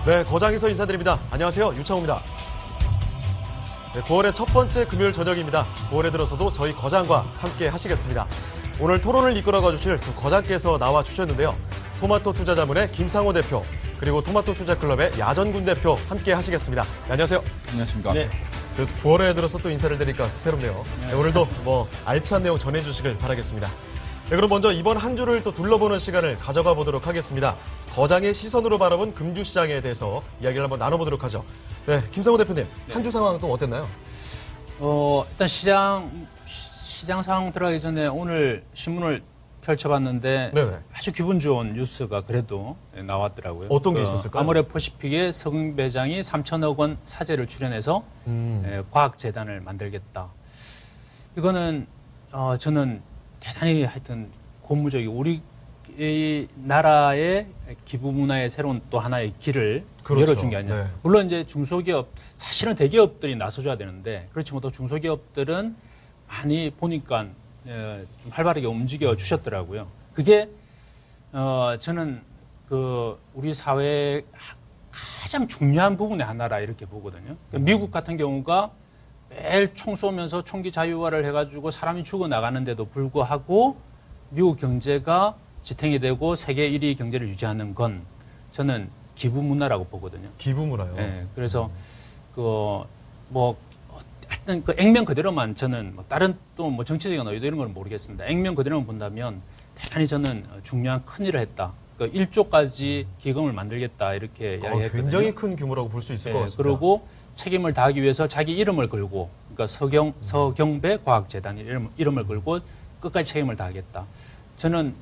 네, 거장에서 인사드립니다. 안녕하세요, 유창호입니다. 네, 9월의 첫 번째 금요일 저녁입니다. 9월에 들어서도 저희 거장과 함께 하시겠습니다. 오늘 토론을 이끌어가 주실 두 거장께서 나와 주셨는데요. 토마토 투자자문의 김상호 대표, 그리고 토마토 투자클럽의 야전군 대표 함께 하시겠습니다. 네, 안녕하세요. 안녕하십니까. 네. 9월에 들어서 또 인사를 드리니까 새롭네요. 네, 오늘도 알찬 내용 전해주시길 바라겠습니다. 네, 그럼 먼저 이번 한 주를 또 둘러보는 시간을 가져가 보도록 하겠습니다. 거장의 시선으로 바라본 금주시장에 대해서 이야기를 한번 나눠보도록 하죠. 네, 김상호 대표님, 한 주 상황 또 어땠나요? 일단 시장 상황 들어가기 전에 오늘 신문을 펼쳐봤는데 네네. 아주 기분 좋은 뉴스가 그래도 나왔더라고요. 어떤 게 있었을까요? 아모레퍼시픽의 서금 회장이 3천억 원 사재를 출연해서 과학재단을 만들겠다. 이거는 저는 대단히 하여튼 고무적이고 우리 나라의 기부 문화의 새로운 또 하나의 길을 그렇죠. 열어준 게 아니냐. 네. 물론 이제 중소기업, 사실은 대기업들이 나서줘야 되는데 그렇지 못하고 중소기업들은 많이 보니까 좀 활발하게 움직여 주셨더라고요. 그게 저는 우리 사회의 가장 중요한 부분의 하나라 이렇게 보거든요. 그러니까 미국 같은 경우가 매일 총 쏘면서 총기 자유화를 해가지고 사람이 죽어 나가는데도 불구하고 미국 경제가 지탱이 되고 세계 1위 경제를 유지하는 건 저는 기부 문화라고 보거든요. 기부 문화요? 네, 그래서 하여튼 그 액면 그대로만 저는 다른 또 정치적인 의도 이런 건 모르겠습니다. 액면 그대로만 본다면 대단히 저는 중요한 큰 일을 했다. 1조까지 기금을 만들겠다 이렇게 이야기했거든요. 굉장히 큰 규모라고 볼 수 있을 것 같습니다. 그리고 책임을 다하기 위해서 자기 이름을 걸고, 그러니까 서경배 과학재단 이름을 걸고 끝까지 책임을 다하겠다. 저는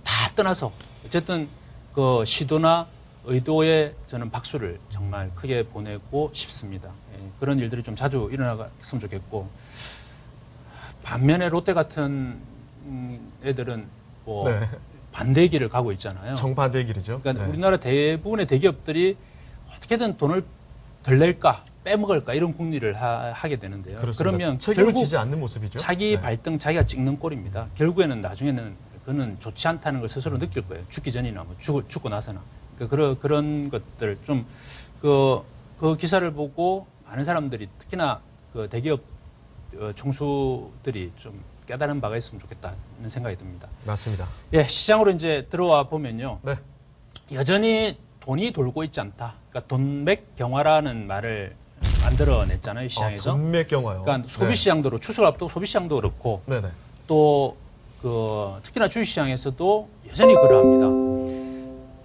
다 떠나서 어쨌든 그 시도나 의도에 저는 박수를 정말 크게 보내고 싶습니다. 그런 일들이 좀 자주 일어나갔으면 좋겠고, 반면에 롯데 같은 애들은 네. 반대의 길을 가고 있잖아요. 정반대의 길이죠. 그러니까 네. 우리나라 대부분의 대기업들이 어떻게든 돈을 덜 낼까, 빼먹을까 이런 궁리를 하게 되는데요. 그렇습니다. 그러면 책임을 결국 지지 않는 모습이죠. 자기 네. 발등 자기가 찍는 꼴입니다. 결국에는 나중에는 그는 좋지 않다는 걸 스스로 느낄 거예요. 죽기 전이나 죽고 나서나. 그런 것들 좀 그 기사를 보고 많은 사람들이 특히나 그 대기업 총수들이 좀 깨달은 바가 있으면 좋겠다는 생각이 듭니다. 맞습니다. 예, 시장으로 이제 들어와 보면요. 네. 여전히 돈이 돌고 있지 않다. 그러니까 돈맥 경화라는 말을 만들어냈잖아요, 시장에서. 돈맥 경화요. 그러니까 소비시장도 추수를 앞두고 소비시장도 그렇고 네네. 또 특히나 주식시장에서도 여전히 그러합니다.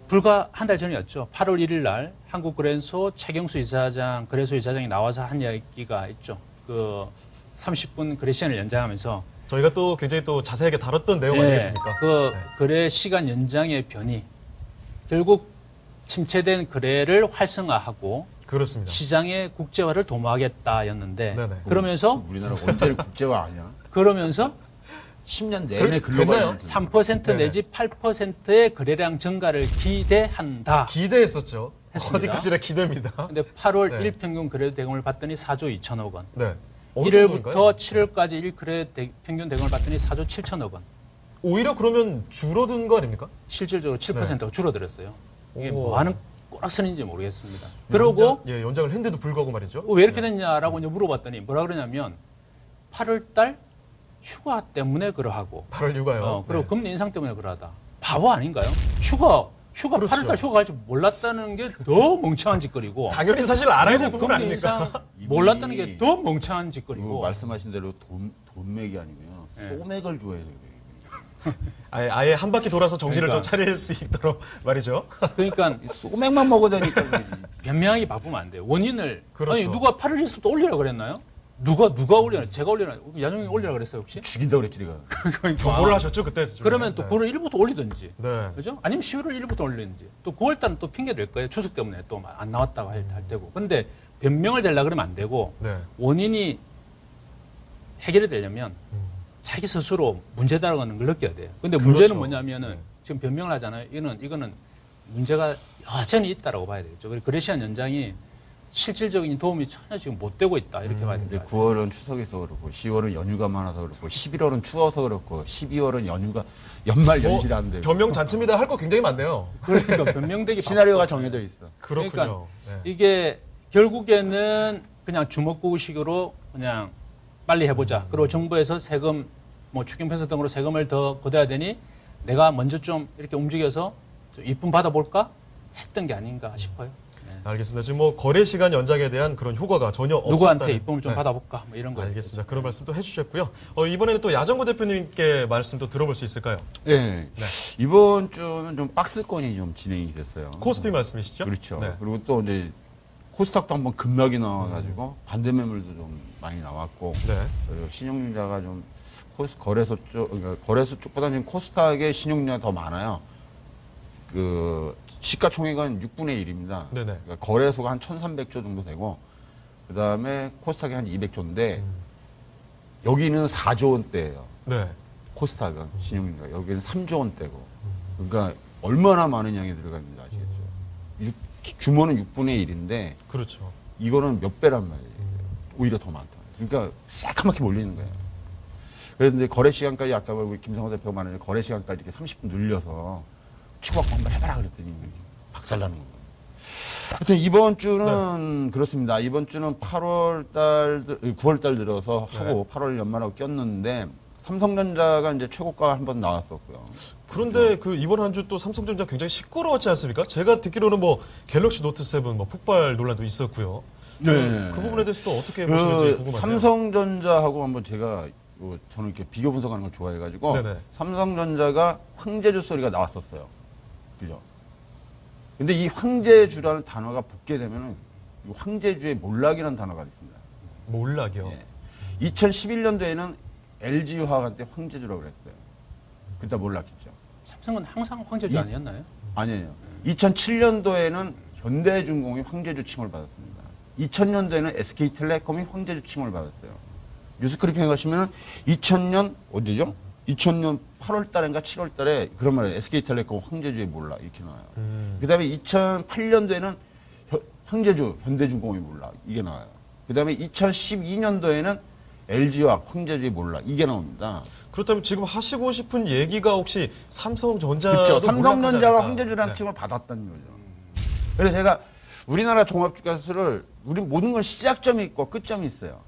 불과 한 달 전이었죠. 8월 1일 날 한국거래소 최경수 이사장, 거래소 이사장이 나와서 한 이야기가 있죠. 30분 거래 시간을 연장하면서 저희가 또 굉장히 또 자세하게 다뤘던 내용 아니겠습니까? 네. 거래 시간 연장의 변이 결국 침체된 거래를 활성화하고 그렇습니다. 시장의 국제화를 도모하겠다였는데 네네. 그러면서 우리나라 언제 국제화 아니야? 그러면서 10년 내내 됐나요? 글로벌 3% 네네. 내지 8%의 거래량 증가를 기대한다. 기대했었죠. 했습니다. 어디까지나 기대입니다. 근데 8월 네. 1평균 거래 대금을 봤더니 4조 2천억 원. 네. 어느 1월부터 정도인가요? 7월까지 1거래 평균 대금을 봤더니 4조 7천억 원. 오히려 그러면 줄어든 거 아닙니까? 실질적으로 7%가 줄어들었어요. 이게 오. 뭐 하는 꼬락선인지 모르겠습니다. 그러고 연장을 했는데도 불구하고 말이죠. 왜 이렇게 네. 됐냐라고 이제 물어봤더니 뭐라 그러냐면 8월 달 휴가 때문에 그러하고 8월 휴가요. 그리고 네. 금리 인상 때문에 그러하다. 바보 아닌가요? 휴가 그렇죠. 8월 달 휴가 갈 줄 몰랐다는 게 더 멍청한 짓거리고 당연히 사실 알아야 될 그리고 부분 금리 아닙니까? 인상 몰랐다는 게 더 멍청한 짓거리고 말씀하신 대로 돈맥이 아니고요. 네. 소맥을 줘야 돼요. 아예 한 바퀴 돌아서 정신을 그러니까. 좀 차릴 수 있도록 말이죠. 그러니까 소맥만 먹어다니까 그러지. 변명하기 바쁘면 안 돼요. 원인을 그렇죠. 아니 누가 8월 1일부터 올리라 그랬나요? 누가 올리나? 제가 올리나? 야정이 올리라 그랬어요 혹시? 죽인다 그랬지 내가. 뭘 하셨죠 그때? 그러면 또 9월 1일부터 올리든지, 네. 그죠? 아니면 11월 1일부터 올리든지, 또 9월 달은 또 핑계 댈 거예요. 추석 때문에 또 안 나왔다고 할 테고. 근데 변명을 대려 그러면 안 되고 네. 원인이 해결이 되려면 음. 자기 스스로 문제다라는 걸 느껴야 돼요. 근데 그렇죠. 문제는 뭐냐면은 네. 지금 변명을 하잖아요. 이거는 문제가 여전히 있다라고 봐야 되겠죠. 그래서 거래시간 연장이 실질적인 도움이 전혀 지금 못 되고 있다 이렇게 봐야 이제 됩니다. 9월은 추석에서 그렇고 10월은 연휴가 많아서 그렇고 11월은 추워서 그렇고 12월은 연휴가 연말 연시라는데 변명 잔치입니다. 할 거 굉장히 많네요. 그러니까 변명되기 시나리오가 바쁘거든요. 정해져 있어. 그렇군요. 그러니까 네. 이게 결국에는 그냥 주먹구구식으로 그냥 빨리 해보자. 그리고 정부에서 세금, 뭐 추경편서 등으로 세금을 더 걷어야 되니 내가 먼저 좀 이렇게 움직여서 좀 이쁨 받아볼까 했던 게 아닌가 싶어요. 네. 알겠습니다. 지금 뭐 거래 시간 연장에 대한 그런 효과가 전혀 없었다. 누구한테 이쁨을 좀 네. 받아볼까 뭐 이런 거예요. 알겠습니다. 그런 말씀도 해주셨고요. 이번에는 또 야정구 대표님께 말씀 또 들어볼 수 있을까요? 네. 이번 주는 좀 박스권이 좀 진행이 됐어요. 코스피 말씀이시죠? 그렇죠. 네. 그리고 또 이제 코스닥도 한번 급락이 나와가지고 반대 매물도 좀 많이 나왔고 네. 그리고 신용융자가 좀 거래소 쪽, 그러니까 거래소 쪽보다 지금 코스닥의 신용융자가 더 많아요. 그 시가총액은 6분의 1입니다. 네네. 그러니까 거래소가 한 1,300조 정도 되고 그 다음에 코스닥이 한 200조인데 여기는 4조 원대예요. 네. 코스닥은 신용융자 여기는 3조 원대고 그러니까 얼마나 많은 양이 들어갑니다. 아시겠죠? 규모는 6분의 1인데 그렇죠. 이거는 몇 배란 말이에요. 오히려 더 많다. 그러니까 새까맣게 몰리는 거예요. 그래서 이제 거래 시간까지 아까 우리 김성호 대표가 말하는 거래 시간까지 이렇게 30분 늘려서 추가고 한번 해봐라 그랬더니 박살나는 거예요. 하여튼 이번 주는 그렇습니다. 이번 주는 8월 달, 9월 달 들어서 하고 8월 연말하고 꼈는데 삼성전자가 이제 최고가 한번 나왔었고요. 그런데 그 이번 한 주 또 삼성전자 굉장히 시끄러웠지 않습니까? 제가 듣기로는 뭐 갤럭시 노트 7 뭐 폭발 논란도 있었고요. 네. 그 부분에 대해서도 어떻게 보시는지 궁금하네요. 삼성전자하고 한번 제가 저는 이렇게 비교 분석하는 걸 좋아해가지고 네네. 삼성전자가 황제주 소리가 나왔었어요. 그죠? 근데 이 황제주라는 단어가 붙게 되면은 이 황제주의 몰락이라는 단어가 있습니다. 몰락이요. 예. 2011년도에는 LG화학한테 황제주라고 그랬어요. 그때 몰락했죠. 삼성은 항상 황제주 아니었나요? 아니에요. 2007년도에는 현대중공이 황제주 칭호를 받았습니다. 2000년도에는 SK텔레콤이 황제주 칭호를 받았어요. 뉴스크리핑에 가시면 2000년 언제죠? 2000년 8월 달인가 7월 달에 그런 말이에요. SK텔레콤 황제주에 몰라 이렇게 나와요. 그다음에 2008년도에는 황제주 현대중공이 몰라 이게 나와요. 그다음에 2012년도에는 LG화학 황제주에 몰라 이게 나옵니다. 그렇다면 지금 하시고 싶은 얘기가 혹시 삼성전자도 그렇죠. 삼성전자가 몰락하지 않을까? 황제주라는 네. 칭을 받았다는 거죠. 그래서 제가 우리나라 종합주가수를 우리 모든 건 시작점이 있고 끝점이 있어요.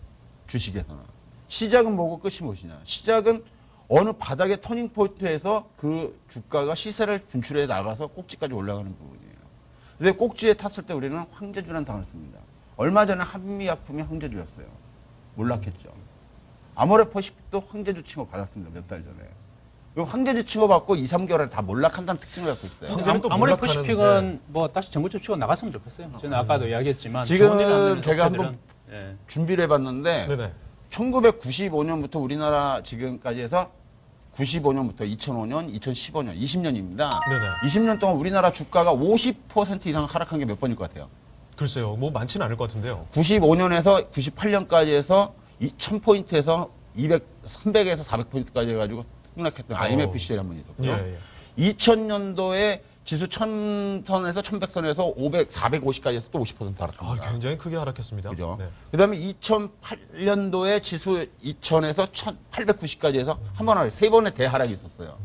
주식에서는. 시작은 뭐고 끝이 무엇이냐. 시작은 어느 바닥의 터닝 포인트에서 그 주가가 시세를 분출해 나가서 꼭지까지 올라가는 부분이에요. 근데 꼭지에 탔을 때 우리는 황제주라는 단어를 씁니다. 얼마 전에 한미약품이 황제주였어요. 몰락했죠. 아모레퍼시픽도 황제주 칭호 받았습니다. 몇 달 전에. 그 황제주 칭호 받고 2, 3개월에 다 몰락한다는 특징을 갖고 있어요. 황제는 또 아무리 몰락하는데. 퍼시픽은 뭐 다시 정부적 치고 나갔으면 좋겠어요. 저는 아까도 이야기했지만 지금 좋은 일 하는 제가 업체들은, 한번 예. 준비를 해봤는데 네네. 1995년부터 우리나라 지금까지 해서 95년부터 2005년, 2015년, 20년입니다. 네네. 20년 동안 우리나라 주가가 50% 이상 하락한 게 몇 번일 것 같아요? 글쎄요. 뭐 많지는 않을 것 같은데요. 95년에서 98년까지 해서 1000포인트에서 300에서 400포인트까지 해가지고 폭락했던 IMF 시절이 한 번 있었고요. 예, 예. 2000년도에 지수 1000선에서 1100선에서 500, 450까지 해서 또 50% 하락합니다. 굉장히 크게 하락했습니다. 그죠? 네. 그 다음에 2008년도에 지수 2000에서 1890까지 해서 한 번 하락, 세 번의 대하락이 있었어요.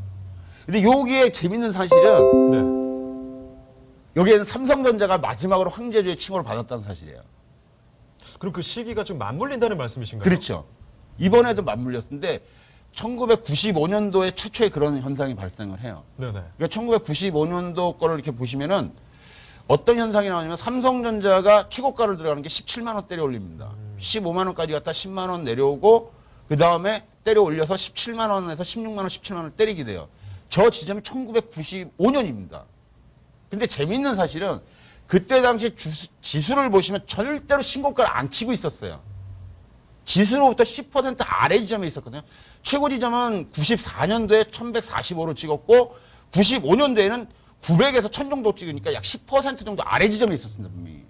근데 여기에 재밌는 사실은 네. 여기에는 삼성전자가 마지막으로 황제주의 칭호를 받았다는 사실이에요. 그럼 그 시기가 좀 맞물린다는 말씀이신가요? 그렇죠. 이번에도 맞물렸는데 1995년도에 최초에 그런 현상이 발생을 해요. 네네. 그러니까 1995년도 거를 이렇게 보시면은 어떤 현상이 나오냐면 삼성전자가 최고가를 들어가는 게 17만 원대로 올립니다. 15만 원까지 갔다 10만 원 내려오고 그 다음에 때려 올려서 17만 원에서 16만 원, 17만 원을 때리게 돼요. 저 지점이 1995년입니다. 근데 재밌는 사실은 그때 당시 지수를 보시면 절대로 신고가를 안 치고 있었어요. 지수로부터 10% 아래 지점에 있었거든요. 최고 지점은 94년도에 1145로 찍었고 95년도에는 900에서 1000 정도 찍으니까 약 10% 정도 아래 지점에 있었습니다. 분명히.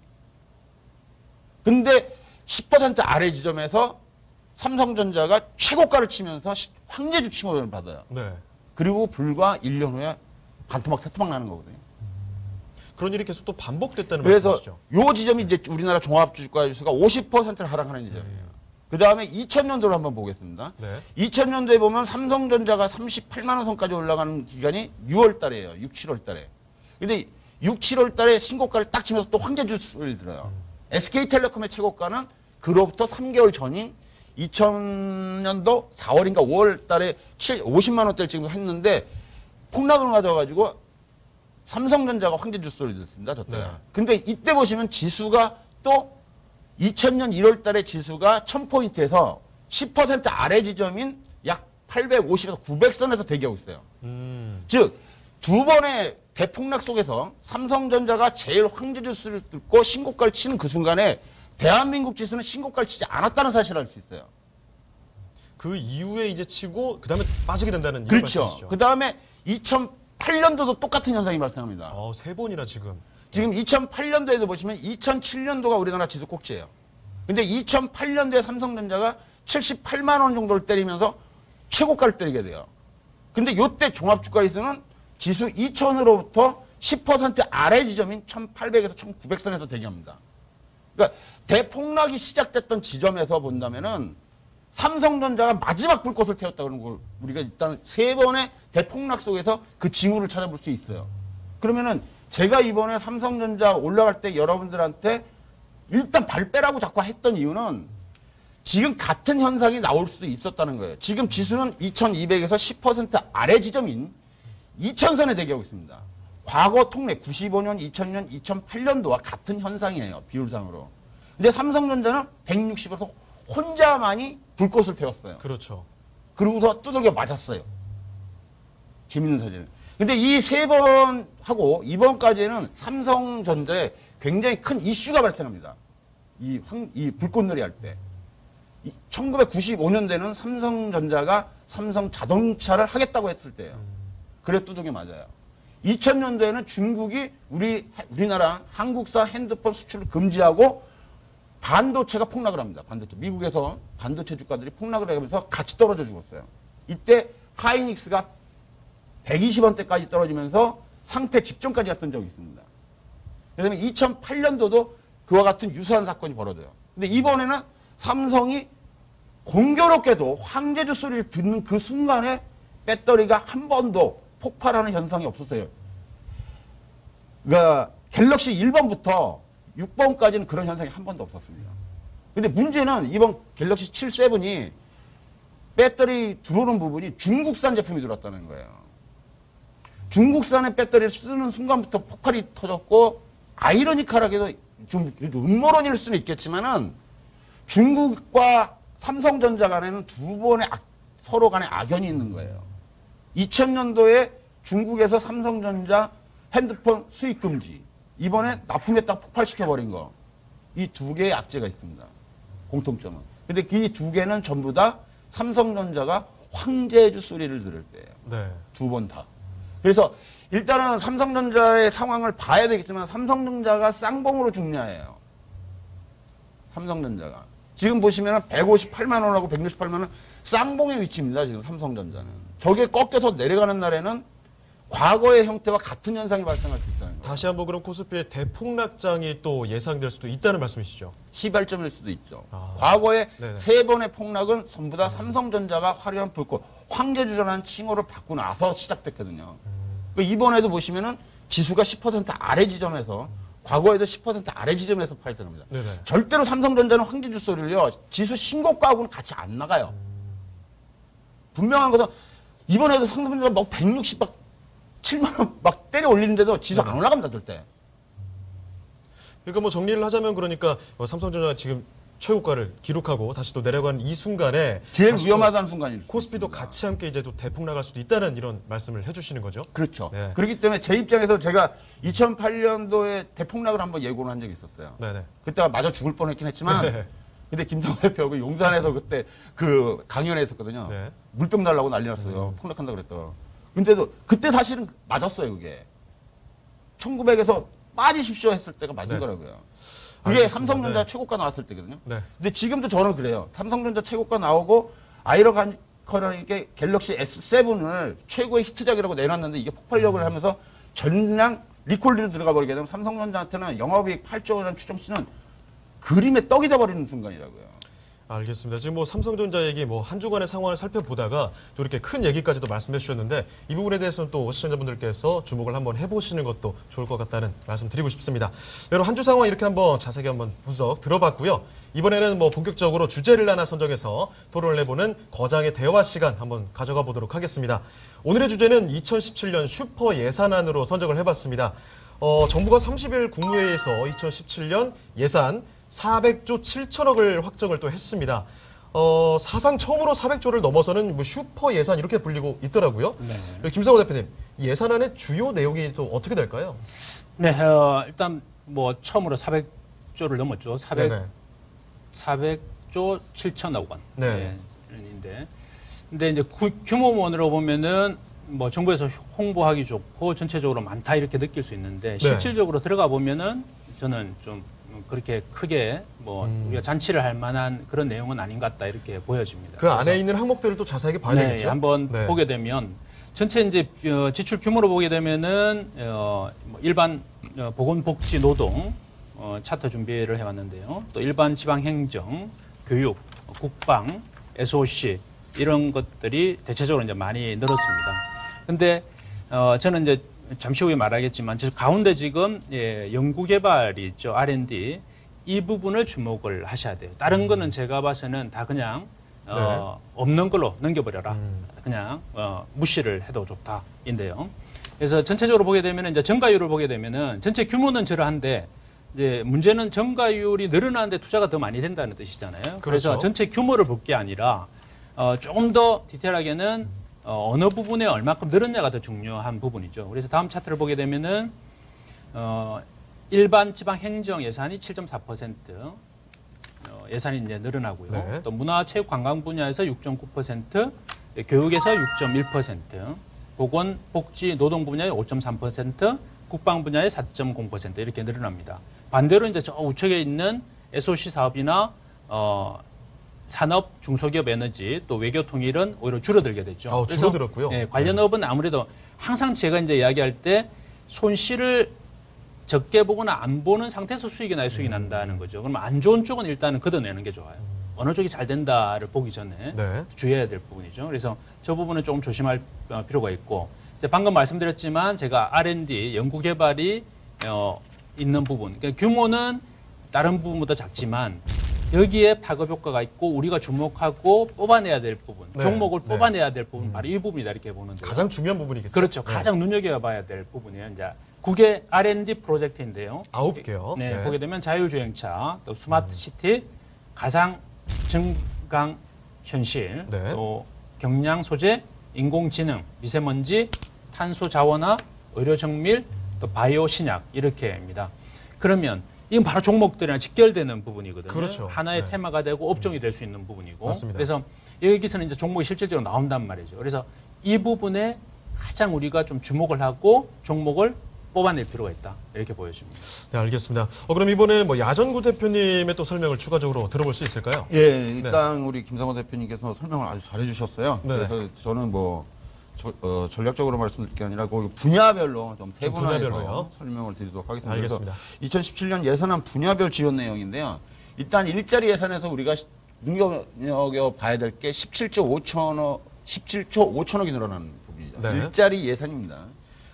근데 10% 아래 지점에서 삼성전자가 최고가를 치면서 황제주 칭호를 받아요. 네. 그리고 불과 1년 후에 반토막 세토막 나는 거거든요. 그런 일이 계속 또 반복됐다는 그래서 말씀이시죠? 요 지점이 이제 우리나라 종합주가 지수가 50%를 하락하는 지점이에요. 그 다음에 2000년도를 한번 보겠습니다. 네. 2000년도에 보면 삼성전자가 38만 원 선까지 올라가는 기간이 6월 달이에요. 6, 7월 달에. 근데 6, 7월 달에 신고가를 딱 치면서 또 황제주스를 들어요. SK텔레콤의 최고가는 그로부터 3개월 전인 2000년도 4월인가 5월 달에 50만 원대를 지금 했는데 폭락을 맞아가지고 삼성전자가 황제주스를 들었습니다. 저 때. 네. 근데 이때 보시면 지수가 또 2000년 1월 달에 지수가 1000포인트에서 10% 아래 지점인 약 850에서 900선에서 대기하고 있어요. 즉, 두 번의 대폭락 속에서 삼성전자가 제일 황제주스를 뚫고 신고가를 치는 그 순간에 대한민국 지수는 신고가를 치지 않았다는 사실을 알 수 있어요. 그 이후에 이제 치고 그다음에 빠지게 된다는 이런 그렇죠. 말씀이시죠? 그 다음에 2008년도도 똑같은 현상이 발생합니다. 세 번이나 지금. 지금 2008년도에도 보시면 2007년도가 우리나라 지수 꼭지예요. 근데 2008년도에 삼성전자가 78만 원 정도를 때리면서 최고가를 때리게 돼요. 근데 요때 종합주가지수는 지수 2000으로부터 10% 아래 지점인 1800에서 1900선에서 대기합니다. 그러니까 대폭락이 시작됐던 지점에서 본다면은 삼성전자가 마지막 불꽃을 태웠다 그런 걸 우리가 일단 세 번의 대폭락 속에서 그 징후를 찾아볼 수 있어요. 그러면은 제가 이번에 삼성전자 올라갈 때 여러분들한테 일단 발 빼라고 자꾸 했던 이유는 지금 같은 현상이 나올 수도 있었다는 거예요. 지금 지수는 2200에서 10% 아래 지점인 2000선에 대기하고 있습니다. 과거 통례 95년, 2000년, 2008년도와 같은 현상이에요. 비율상으로. 근데 삼성전자는 160에서 혼자만이 불꽃을 태웠어요. 그렇죠. 그러고서 두들겨 맞았어요. 재밌는 사진을. 근데 이 세 번 하고 이번까지는 삼성전자에 굉장히 큰 이슈가 발생합니다. 이 불꽃놀이 할 때. 1995년대는 삼성전자가 삼성 자동차를 하겠다고 했을 때예요. 그래 두들겨 맞아요. 2000년도에는 중국이 우리나라 한국산 핸드폰 수출을 금지하고 반도체가 폭락을 합니다. 반도체. 미국에서 반도체 주가들이 폭락을 하면서 같이 떨어져 죽었어요. 이때 하이닉스가 120원대까지 떨어지면서 상패 직전까지 갔던 적이 있습니다. 그다음에 2008년도도 그와 같은 유사한 사건이 벌어져요. 근데 이번에는 삼성이 공교롭게도 황제주 소리를 듣는 그 순간에 배터리가 한 번도 폭발하는 현상이 없었어요. 그러니까 갤럭시 1번부터 6번까지는 그런 현상이 한 번도 없었습니다. 근데 문제는 이번 갤럭시 7, 7이 배터리 들어오는 부분이 중국산 제품이 들어왔다는 거예요. 중국산의 배터리를 쓰는 순간부터 폭발이 터졌고, 아이러니컬하게도 좀 음모론일 수는 있겠지만은 중국과 삼성전자 간에는 두 번의 서로 간에 악연이 있는 거예요. 2000년도에 중국에서 삼성전자 핸드폰 수입 금지, 이번에 납품했다가 폭발시켜버린 거, 이 두 개의 악재가 있습니다. 공통점은. 근데 이 두 개는 전부 다 삼성전자가 황제주 소리를 들을 때예요. 네. 두 번 다. 그래서 일단은 삼성전자의 상황을 봐야 되겠지만 삼성전자가 쌍봉으로 중요해요. 삼성전자가. 지금 보시면 158만 원하고 168만 원 쌍봉의 위치입니다. 지금 삼성전자는. 저게 꺾여서 내려가는 날에는 과거의 형태와 같은 현상이 발생할 수 있다는 거예요. 다시 한번 그럼 코스피의 대폭락장이 또 예상될 수도 있다는 말씀이시죠? 시발점일 수도 있죠. 아. 과거의 네네. 세 번의 폭락은 전부 다 삼성전자가 화려한 불꽃, 황제주라는 칭호를 받고 나서 시작됐거든요. 이번에도 보시면은 지수가 10% 아래 지점에서, 과거에도 10% 아래 지점에서 파이팅합니다. 네네. 절대로 삼성전자는 황제주 소리를요, 지수 신고가하고는 같이 안 나가요. 분명한 것은 이번에도 삼성전자가 막 167만 원 막 때려 올리는데도 지수 안 올라갑니다, 절대. 그러니까 뭐 정리를 하자면 그러니까 삼성전자가 지금 최고가를 기록하고 다시 또 내려가는 이 순간에 제일 다시 또 위험하다는 순간일 수 코스피도 있습니다. 같이 함께 이제 또 대폭락할 수도 있다는 이런 말씀을 해주시는 거죠? 그렇죠. 네. 그렇기 때문에 제 입장에서 제가 2008년도에 대폭락을 한번 예고를 한 적이 있었어요. 네네. 그때가 맞아 죽을 뻔했긴 했지만, 네. 근데 김성호 대표하고 용산에서 그때 그 강연회 했었거든요. 네. 물병 달라고 난리 났어요. 폭락한다 그랬더라. 근데도 그때 사실은 맞았어요, 그게. 1900에서 빠지십시오 했을 때가 맞은 네. 거라고요. 그게 알겠습니다. 삼성전자 네. 최고가 나왔을 때거든요. 네. 근데 지금도 저는 그래요. 삼성전자 최고가 나오고 아이러니컬하게 갤럭시 S7을 최고의 히트작이라고 내놨는데 이게 폭발력을 하면서 전량 리콜로 들어가 버리게 되면 삼성전자한테는 영업이익 8조 원이라는 추정치는 그림의 떡이 돼버리는 순간이라고요. 알겠습니다. 지금 뭐 삼성전자 얘기 뭐 한 주간의 상황을 살펴보다가 또 이렇게 큰 얘기까지도 말씀해 주셨는데 이 부분에 대해서는 또 시청자분들께서 주목을 한번 해보시는 것도 좋을 것 같다는 말씀 드리고 싶습니다. 여러분 한 주 상황 이렇게 한번 자세히 한번 분석 들어봤고요. 이번에는 뭐 본격적으로 주제를 하나 선정해서 토론을 해보는 거장의 대화 시간 한번 가져가 보도록 하겠습니다. 오늘의 주제는 2017년 슈퍼 예산안으로 선정을 해봤습니다. 정부가 30일 국무회의에서 2017년 예산 400조 7천억을 확정을 또 했습니다. 사상 처음으로 400조를 넘어서는 뭐 슈퍼 예산 이렇게 불리고 있더라고요. 네. 김상호 대표님, 이 예산안의 주요 내용이 또 어떻게 될까요? 네, 일단 뭐 처음으로 400조를 넘었죠. 네네. 400조 7천억 원. 네. 인데, 근데 이제 규모만으로 보면은 뭐 정부에서 홍보하기 좋고 전체적으로 많다 이렇게 느낄 수 있는데 실질적으로 들어가 보면은 저는 좀 그렇게 크게 뭐 우리가 잔치를 할 만한 그런 내용은 아닌 것 같다 이렇게 보여집니다. 그 안에 있는 항목들을 또 자세하게 봐야 네, 되겠죠? 한번 네. 보게 되면 전체 이제 지출 규모로 보게 되면은 뭐 일반 보건복지 노동 차트 준비를 해왔는데요. 또 일반 지방행정, 교육, 국방, SOC 이런 것들이 대체적으로 이제 많이 늘었습니다. 근데 저는 이제 잠시 후에 말하겠지만 가운데 지금 연구개발이 있죠. R&D 이 부분을 주목을 하셔야 돼요. 다른 거는 제가 봐서는 다 그냥 없는 걸로 넘겨버려라. 그냥 무시를 해도 좋다인데요. 그래서 전체적으로 보게 되면 이제 증가율을 보게 되면은 전체 규모는 저러한데 이제 문제는 증가율이 늘어나는데 투자가 더 많이 된다는 뜻이잖아요. 그래서 그렇죠. 전체 규모를 볼 게 아니라 조금 더 디테일하게는 어느 부분에 얼마큼 늘었냐가 더 중요한 부분이죠. 그래서 다음 차트를 보게 되면은 일반 지방 행정 예산이 7.4% 예산이 이제 늘어나고요. 네. 또 문화체육 관광 분야에서 6.9%, 교육에서 6.1%, 보건 복지 노동 분야에 5.3%, 국방 분야에 4.0% 이렇게 늘어납니다. 반대로 이제 저 우측에 있는 SOC 사업이나 산업, 중소기업 에너지, 또 외교 통일은 오히려 줄어들게 되죠. 그래서, 줄어들었고요. 관련 업은 아무래도 항상 제가 이제 이야기할 때 손실을 적게 보거나 안 보는 상태에서 수익이 나야 수익이 난다는 거죠. 그러면 안 좋은 쪽은 일단은 걷어내는 게 좋아요. 어느 쪽이 잘 된다를 보기 전에 네. 주의해야 될 부분이죠. 그래서 저 부분은 조금 조심할 필요가 있고, 이제 방금 말씀드렸지만 제가 R&D 연구개발이 있는 부분, 그러니까 규모는 다른 부분보다 작지만 여기에 파급 효과가 있고 우리가 주목하고 뽑아내야 될 부분, 네. 종목을 네. 뽑아내야 될 부분, 바로 이 부분이다 이렇게 보는데요. 가장 중요한 부분이겠죠. 그렇죠. 네. 가장 눈여겨봐야 될 부분이에요. 이제 9개 R&D 프로젝트인데요. 9개요. 네, 네. 보게 되면 자율주행차, 또 스마트시티, 가상 증강 현실, 네. 또 경량 소재, 인공지능, 미세먼지, 탄소 자원화, 의료 정밀, 또 바이오 신약 이렇게입니다. 그러면 이건 바로 종목들이랑 직결되는 부분이거든요. 그렇죠. 하나의 네. 테마가 되고 업종이 될 수 있는 부분이고. 맞습니다. 그래서 여기서는 이제 종목이 실질적으로 나온단 말이죠. 그래서 이 부분에 가장 우리가 좀 주목을 하고 종목을 뽑아낼 필요가 있다. 이렇게 보여집니다. 네, 알겠습니다. 그럼 이번에 뭐 야전구 대표님의 또 설명을 추가적으로 들어볼 수 있을까요? 예, 일단 우리 김상호 대표님께서 설명을 아주 잘해주셨어요. 네. 그래서 저는 뭐 전략적으로 말씀드릴 게 아니라 그 분야별로 좀 세분화해서 분야별로요? 설명을 드리도록 하겠습니다. 알겠습니다. 그래서 2017년 예산안 분야별 지원 내용인데요. 일단 일자리 예산에서 우리가 눈여겨 봐야 될 게 17조 5천억이 늘어나는 부분이죠. 네. 일자리 예산입니다.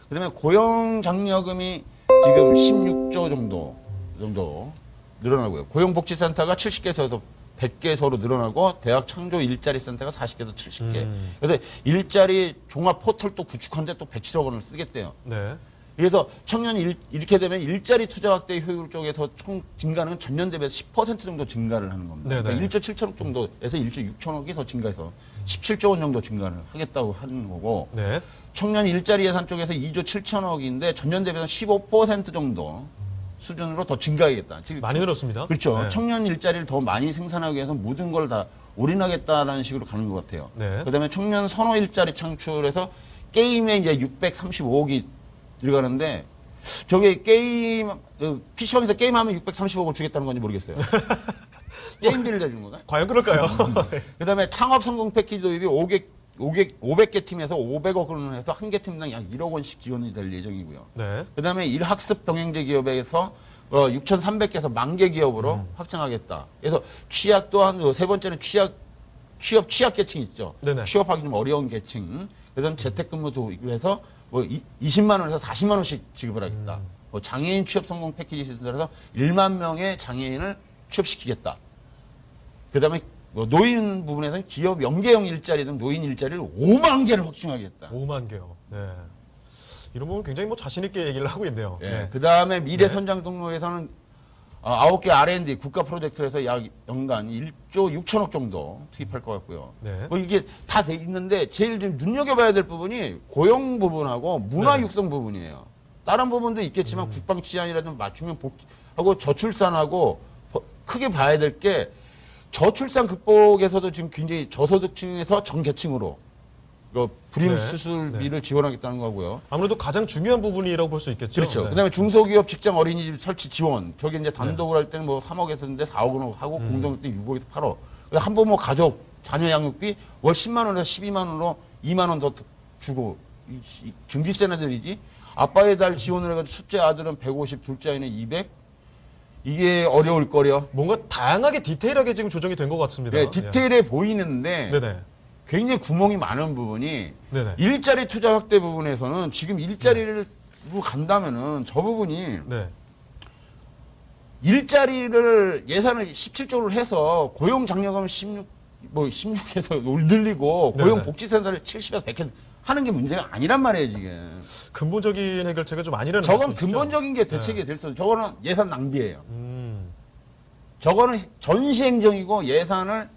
그다음에 고용 장려금이 지금 16조 정도 늘어나고요. 고용복지센터가 70개소에서 100개소로 늘어나고 대학 창조 일자리 센터가 40개에서 70개. 그래서 일자리 종합 포털도 구축하는데 또 107억 원을 쓰겠대요. 네. 그래서 청년이 이렇게 되면 일자리 투자 확대 효율 쪽에서 총 증가는 전년 대비해서 10% 정도 증가를 하는 겁니다. 네네. 그러니까 1조 7천억 정도에서 1조 6천억이 더 증가해서 17조 원 정도 증가를 하겠다고 하는 거고, 네. 청년 일자리 예산 쪽에서 2조 7천억인데 전년 대비해서 15% 정도 수준으로 더 증가하겠다. 즉, 많이 늘었습니다. 그렇죠. 네. 청년 일자리를 더 많이 생산하기 위해서 모든 걸 다 올인하겠다라는 식으로 가는 것 같아요. 네. 그다음에 청년 선호 일자리 창출해서 게임에 이제 635억이 들어가는데 저게 게임 PC방에서 게임하면 635억을 주겠다는 건지 모르겠어요. 게임비를 내준 건가? 과연 그럴까요? 그다음에 창업 성공 패키지 도입이 500개 팀에서 500억 원을 해서 한 개 팀당 약 1억 원씩 지원이 될 예정이고요. 네. 그다음에 일학습 병행제 기업에서 6,300개에서 10,000개 기업으로 확장하겠다. 그래서 취약 또한 세 번째는 취업 계층 있죠. 네네. 취업하기 좀 어려운 계층. 그다음 재택근무도 해서 20만 원에서 40만 원씩 지급을 하겠다. 장애인 취업 성공 패키지 시설에서 1만 명의 장애인을 취업시키겠다. 그다음에 노인 부분에서는 기업 연계형 일자리 등 노인 일자리를 5만 개를 확충하겠다. 5만 개요. 네. 이런 부분 굉장히 뭐 자신 있게 얘기를 하고 있네요. 예. 네. 그 다음에 미래 선장 동로에서는 9개 R&D 국가 프로젝트에서 약 연간 1조 6천억 정도 투입할 것 같고요. 네. 뭐 이게 다 돼 있는데 제일 좀 눈여겨봐야 될 부분이 고용 부분하고 문화 네. 육성 부분이에요. 다른 부분도 있겠지만 국방 치안이라든 맞춤형 복지하고 저출산하고 크게 봐야 될 게 저출산 극복에서도 지금 굉장히 저소득층에서 전계층으로 불임 네. 수술비를 지원하겠다는 거고요. 아무래도 가장 중요한 부분이라고 볼 수 있겠죠. 그렇죠. 네. 그다음에 중소기업 직장 어린이집 설치 지원. 저게 이제 단독으로 할 때는 뭐 3억에서 했는데 4억으로 하고 공동일 때 6억에서 8억. 한 번 뭐 가족 자녀 양육비 월 10만 원에서 12만 원으로 2만 원 더 주고 증기세나들이지. 아빠의 달 지원을 해가지고 첫째 아들은 150, 둘째 아이는 200. 이게 어려울 거려. 뭔가 다양하게 디테일하게 지금 조정이 된 것 같습니다. 네, 디테일해 보이는데 네네. 굉장히 구멍이 많은 부분이 네네. 일자리 투자 확대 부분에서는 지금 일자리로 간다면은 저 부분이 네. 일자리를 예산을 17조를 해서 고용 장려금을 16에서 늘리고 네네. 고용 복지센터를 70에서 100에 하는 게 문제가 아니란 말이에요, 지금. 근본적인 해결책은 좀 아니라는 저건 말씀이시죠? 근본적인 게 대책이 네. 될 수 없어요. 저거는 예산 낭비예요. 저거는 전시행정이고 예산을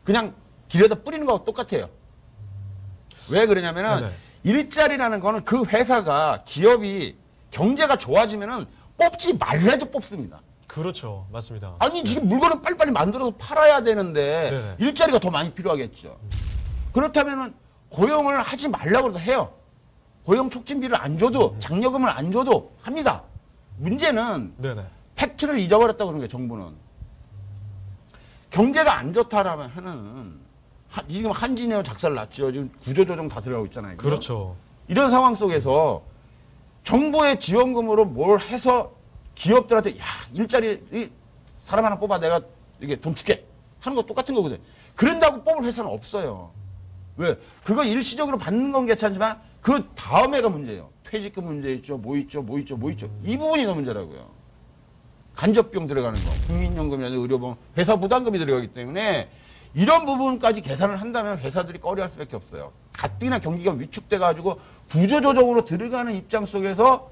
그냥 길에다 뿌리는 거하고 똑같아요. 왜 그러냐면은 네네. 일자리라는 거는 그 회사가 기업이 경제가 좋아지면은 뽑지 말래도 뽑습니다. 그렇죠. 맞습니다. 아니 지금 물건을 빨리빨리 만들어서 팔아야 되는데 네네. 일자리가 더 많이 필요하겠죠. 그렇다면은 고용을 하지 말라고 해도 해요. 고용 촉진비를 안 줘도 장려금을 안 줘도 합니다. 문제는 네네. 팩트를 잊어버렸다고 그러는 거예요. 정부는. 경제가 안 좋다라면 지금 한진에어 작살 났죠. 지금 구조조정 다 들어가고 있잖아요. 그죠? 그렇죠. 이런 상황 속에서 정부의 지원금으로 뭘 해서 기업들한테 일자리 사람 하나 뽑아 내가 이게 돈 줄게 하는 거 똑같은 거거든요. 그런다고 뽑을 회사는 없어요. 왜? 그거 일시적으로 받는 건 괜찮지만 그 다음에가 문제예요. 퇴직금 문제 있죠. 뭐 있죠. 이 부분이 더 문제라고요. 간접비용 들어가는 거, 국민연금이나 의료보험, 회사 부담금이 들어가기 때문에 이런 부분까지 계산을 한다면 회사들이 꺼려할 수밖에 없어요. 가뜩이나 경기가 위축돼가지고 구조조정으로 들어가는 입장 속에서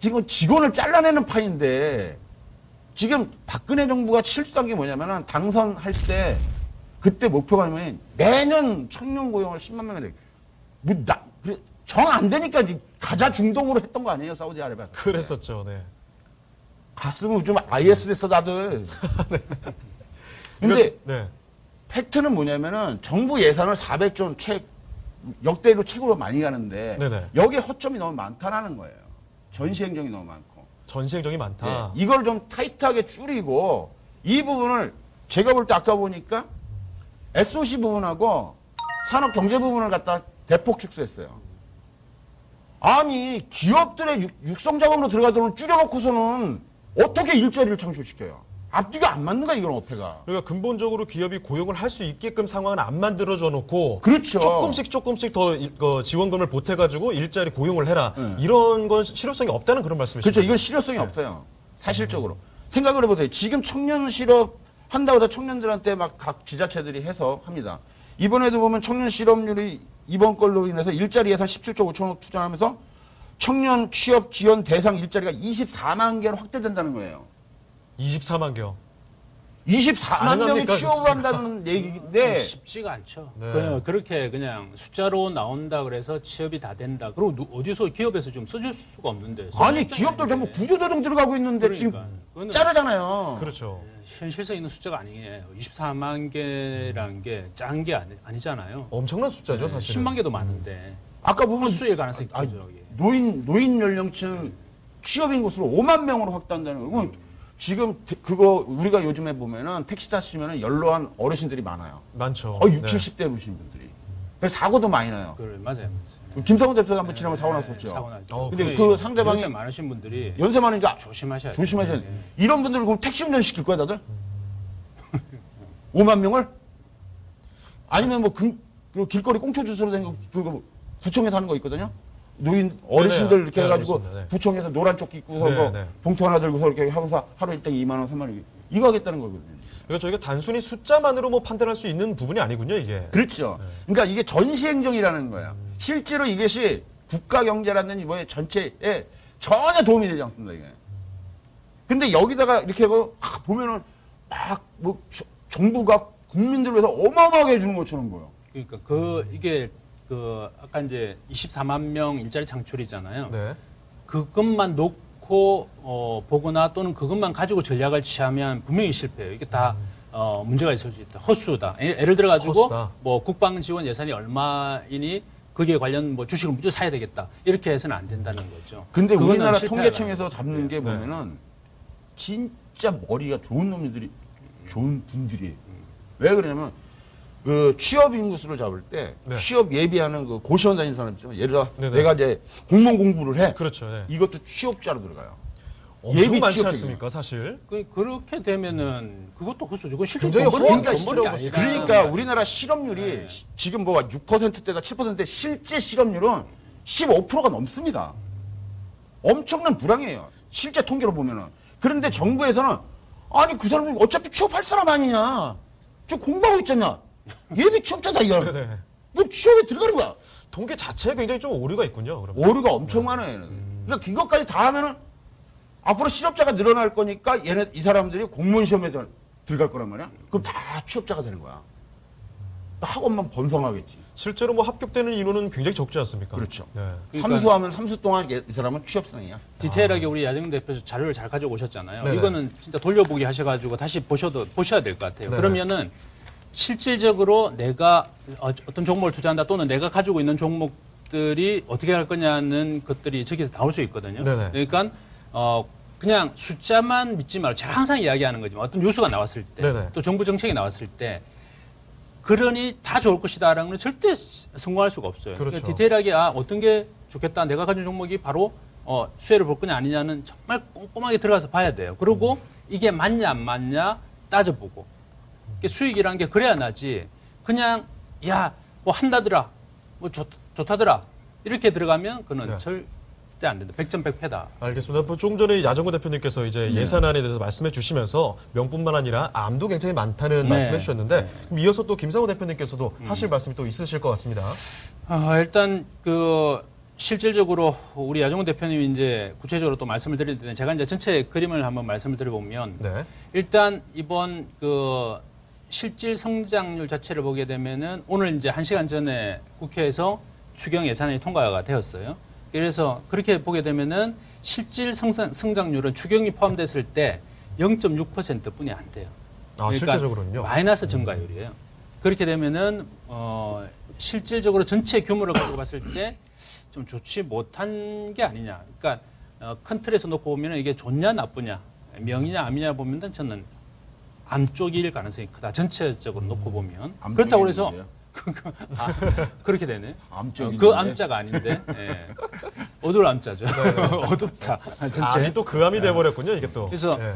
지금 직원을 잘라내는 판인데 지금 박근혜 정부가 실수한 게 뭐냐면은 당선할 때 그때 목표가 뭐냐면 매년 청년 고용을 10만 명에 정 안 되니까 가자 중동으로 했던 거 아니에요, 사우디아라비아. 그랬었죠. 네. 갔으면 좀 IS 됐어, 다들. 근데 네. 팩트는 뭐냐면은 정부 예산을 400조 역대로 최고로 많이 가는데 네네. 여기에 허점이 너무 많다라는 거예요. 전시행정이 너무 많고. 전시행정이 많다. 예, 이걸 좀 타이트하게 줄이고 이 부분을 제가 볼 때 아까 보니까 SOC 부분하고 산업경제 부분을 갖다 대폭 축소했어요. 아니 기업들의 육성 자금으로 들어가도록 줄여놓고서는 어떻게 일자리를 창출시켜요? 앞뒤가 안 맞는 거야 이건 어폐가. 그러니까 근본적으로 기업이 고용을 할 수 있게끔 상황을 안 만들어줘 놓고 그렇죠. 조금씩 더 지원금을 보태가지고 일자리 고용을 해라. 네. 이런 건 실효성이 없다는 그런 말씀이시죠? 그렇죠. 이건 실효성이 없어요. 사실적으로. 생각을 해보세요. 지금 청년 실업 한다고 해서 청년들한테 막 각 지자체들이 해서 합니다. 이번에도 보면 청년 실업률이 이번 걸로 인해서 일자리 예산 17조 5천억 투자하면서 청년 취업 지원 대상 일자리가 24만 개로 확대된다는 거예요. 24만 개. 24만 명이 가능합니까? 취업을 한다는 얘기인데 쉽지가 않죠. 네. 그렇게 그냥 숫자로 나온다 그래서 취업이 다 된다. 그리고 어디서 기업에서 좀 써줄 수가 없는데. 아니 기업들 전부 구조조정 들어가고 있는데 그러니까. 지금 그거는 자르잖아요. 그렇죠. 현실성 있는 숫자가 아니에요. 24만 개라는 게 짠 게 아니잖아요. 엄청난 숫자죠, 사실은. 10만 개도 많은데. 아까 보면 헛수일 가능성이 크죠. 이게. 노인 연령층 취업 인구수를 5만 명으로 확대한다는 거. 이건 지금 그거 우리가 요즘에 보면은 택시 타시면은 연로한 어르신들이 많아요. 많죠. 60, 네. 70대 오신 분들이. 그래서 사고도 많이 나요. 맞아요. 김성훈 대표가 한번 지난번 사고 났었죠. 사고 나죠. 근데 그 상대방이 연세 많으신 분들이 연세 많으니까 조심하셔야 돼요. 조심하셔야 돼. 네. 이런 분들을 그럼 택시 운전 시킬 거야, 다들? 5만 명을? 아니면 뭐 그 길거리 꽁초 주스로 된 거, 그거 구청에서 하는 거 있거든요? 노인, 어르신들 이렇게 네, 해가지고 알겠습니다. 네. 구청에서 노란 조끼 입고서 네, 뭐 네. 봉투 하나 들고서 이렇게 하고서 하루 일당 2만 원, 3만 원. 이거 하겠다는 거거든요. 그러니까 저희가 단순히 숫자만으로 뭐 판단할 수 있는 부분이 아니군요, 이게. 그렇죠. 네. 그러니까 이게 전시행정이라는 거예요. 실제로 이것이 국가 경제라든지 뭐의 전체에 전혀 도움이 되지 않습니다, 이게. 근데 여기다가 이렇게 하고 보면은 막 뭐 정부가 국민들을 위해서 어마어마하게 해주는 것처럼 보여. 그러니까 이게 아까 이제 24만 명 일자리 창출이잖아요. 네. 그것만 놓고 보거나 또는 그것만 가지고 전략을 취하면 분명히 실패해요. 이게 다 문제가 있을 수 있다. 헛수다. 예를 들어 가지고 헛수다. 뭐 국방 지원 예산이 얼마이니 거기에 관련 뭐 주식을 무조건 사야 되겠다. 이렇게 해서는 안 된다는 거죠. 근데 그거는 우리나라 실패하는 통계청에서 잡는 게 네. 보면은 진짜 머리가 좋은 놈들이 좋은 분들이에요. 왜 그러냐면 그 취업 인구수를 잡을 때 네. 취업 예비하는 그 고시원 다니는 사람 있죠. 예를 들어 네네. 내가 이제 공무원 공부를 해. 그렇죠. 네. 이것도 취업자로 들어가요. 엄청 많지 취업자예요. 않습니까, 사실? 그렇게 되면은 그것도 헛수죠. 그건 실제 굉장히 돈 버는 허황된 돈 버는 게 실업이죠. 아니라. 그러니까 우리나라 실업률이 네. 지금 뭐 6%대가 7%대 실제 실업률은 15%가 넘습니다. 엄청난 불황이에요. 실제 통계로 보면은. 그런데 정부에서는 아니 그 사람은 어차피 취업할 사람 아니냐. 저 공부하고 있잖냐. 예비 취업자다 이거. 네네. 뭐 취업에 들어가는 거야. 통계 자체에 굉장히 좀 오류가 있군요, 그러면. 오류가 엄청 많아요. 얘는. 그러니까 이것까지 다 하면은 앞으로 실업자가 늘어날 거니까 이 사람들이 공무원 시험에 들어갈 거란 말이야. 그럼 다 취업자가 되는 거야. 학원만 번성하겠지. 실제로 뭐 합격되는 인원은 굉장히 적지 않습니까? 그렇죠. 네. 그러니까 삼수하면 삼수 동안 이 사람은 취업생이야. 디테일하게 우리 야정 대표에서 자료를 잘 가져오셨잖아요. 네네. 이거는 진짜 돌려보기 하셔가지고 다시 보셔야 될 것 같아요. 네네. 그러면은 실질적으로 내가 어떤 종목을 투자한다 또는 내가 가지고 있는 종목들이 어떻게 할 거냐는 것들이 저기서 나올 수 있거든요. 네네. 그러니까 그냥 숫자만 믿지 말고 제가 항상 이야기하는 거지만 어떤 뉴스가 나왔을 때 네네. 또 정부 정책이 나왔을 때 그러니 다 좋을 것이다라는 건 절대 성공할 수가 없어요. 그렇죠. 그러니까 디테일하게 어떤 게 좋겠다. 내가 가진 종목이 바로 수혜를 볼 거냐 아니냐는 정말 꼼꼼하게 들어가서 봐야 돼요. 그리고 이게 맞냐 안 맞냐 따져보고 수익이란 게 그래야 나지. 그냥 야 뭐 한다더라, 뭐 좋다더라 이렇게 들어가면 그는 네. 절대 안 된다. 100점 100패다. 알겠습니다. 뭐 조금 전에 야정구 대표님께서 이제 예산안에 대해서 말씀해 주시면서 명뿐만 아니라 암도 굉장히 많다는 네. 말씀해 주셨는데 네. 그럼 이어서 또 김상호 대표님께서도 하실 말씀이 또 있으실 것 같습니다. 일단 실질적으로 우리 야정훈 대표님이 이제 구체적으로 또 말씀을 드릴 텐데 제가 이제 전체 그림을 한번 말씀을 드려보면 네. 일단 이번 실질 성장률 자체를 보게 되면은 오늘 이제 1시간 전에 국회에서 추경 예산안이 통과가 되었어요. 그래서 그렇게 보게 되면은 실질 성장률은 추경이 포함됐을 때 0.6% 뿐이 안 돼요. 아, 실제적으로는요? 마이너스 증가율이에요. 그렇게 되면은 실질적으로 전체 규모를 가지고 봤을 때 좀 좋지 못한 게 아니냐. 그러니까 큰 틀에서 놓고 보면 이게 좋냐 나쁘냐, 명이냐 암이냐 보면 저는 암 쪽일 가능성이 크다. 전체적으로 놓고 보면 암 그렇다고 쪽이 해서 있는데요? 그렇게 되네. 암 쪽이 그 있는데? 암자가 아닌데 예. 어두울 암자죠. 어둡다. 전체. 암이 또 그 암이 돼버렸군요, 이게 또. 그래서 네.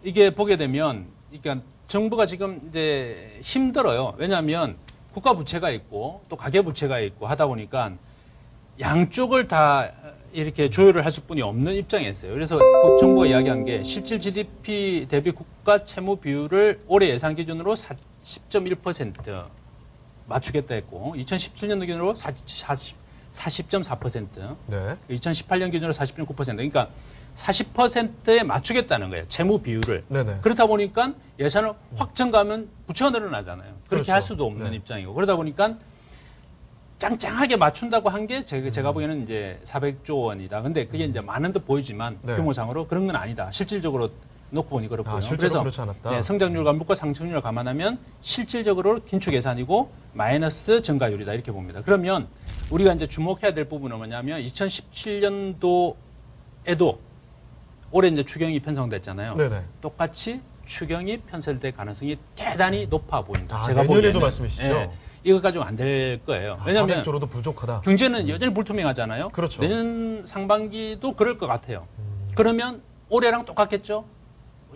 이게 보게 되면, 그러니까 정부가 지금 이제 힘들어요. 왜냐하면 국가 부채가 있고 또 가계 부채가 있고 하다 보니까 양쪽을 다 이렇게 조율을 할 수뿐이 없는 입장이었어요. 그래서 정부가 이야기한 게 실질 GDP 대비 국가 채무 비율을 올해 예산 기준으로 40.1% 맞추겠다 했고 2017년도 기준으로 40.4%, 네. 2018년 기준으로 40.9%. 그러니까 40%에 맞추겠다는 거예요. 채무 비율을. 네네. 그렇다 보니까 예산을 확 증가하면 부채가 늘어나잖아요. 그렇게 그렇죠. 할 수도 없는 네. 입장이고. 그러다 보니까 짱짱하게 맞춘다고 한 게 제가 보기에는 이제 400조 원이다. 근데 그게 이제 많은 듯 보이지만 네. 규모상으로 그런 건 아니다. 실질적으로 놓고 보니 그렇고요. 실제로 그렇지 않았다. 네, 성장률과 물가 상승률을 감안하면 실질적으로 긴축 예산이고 마이너스 증가율이다 이렇게 봅니다. 그러면 우리가 이제 주목해야 될 부분은 뭐냐면 2017년도에도 올해 이제 추경이 편성됐잖아요. 네네. 똑같이 추경이 편성될 가능성이 대단히 높아 보인다. 아, 제가 내년에도 보기에는. 말씀이시죠? 예, 이것 가지고 안 될 거예요. 아, 왜냐하면 400조로도 부족하다. 경제는 여전히 불투명하잖아요. 그렇죠. 내년 상반기도 그럴 것 같아요. 그러면 올해랑 똑같겠죠?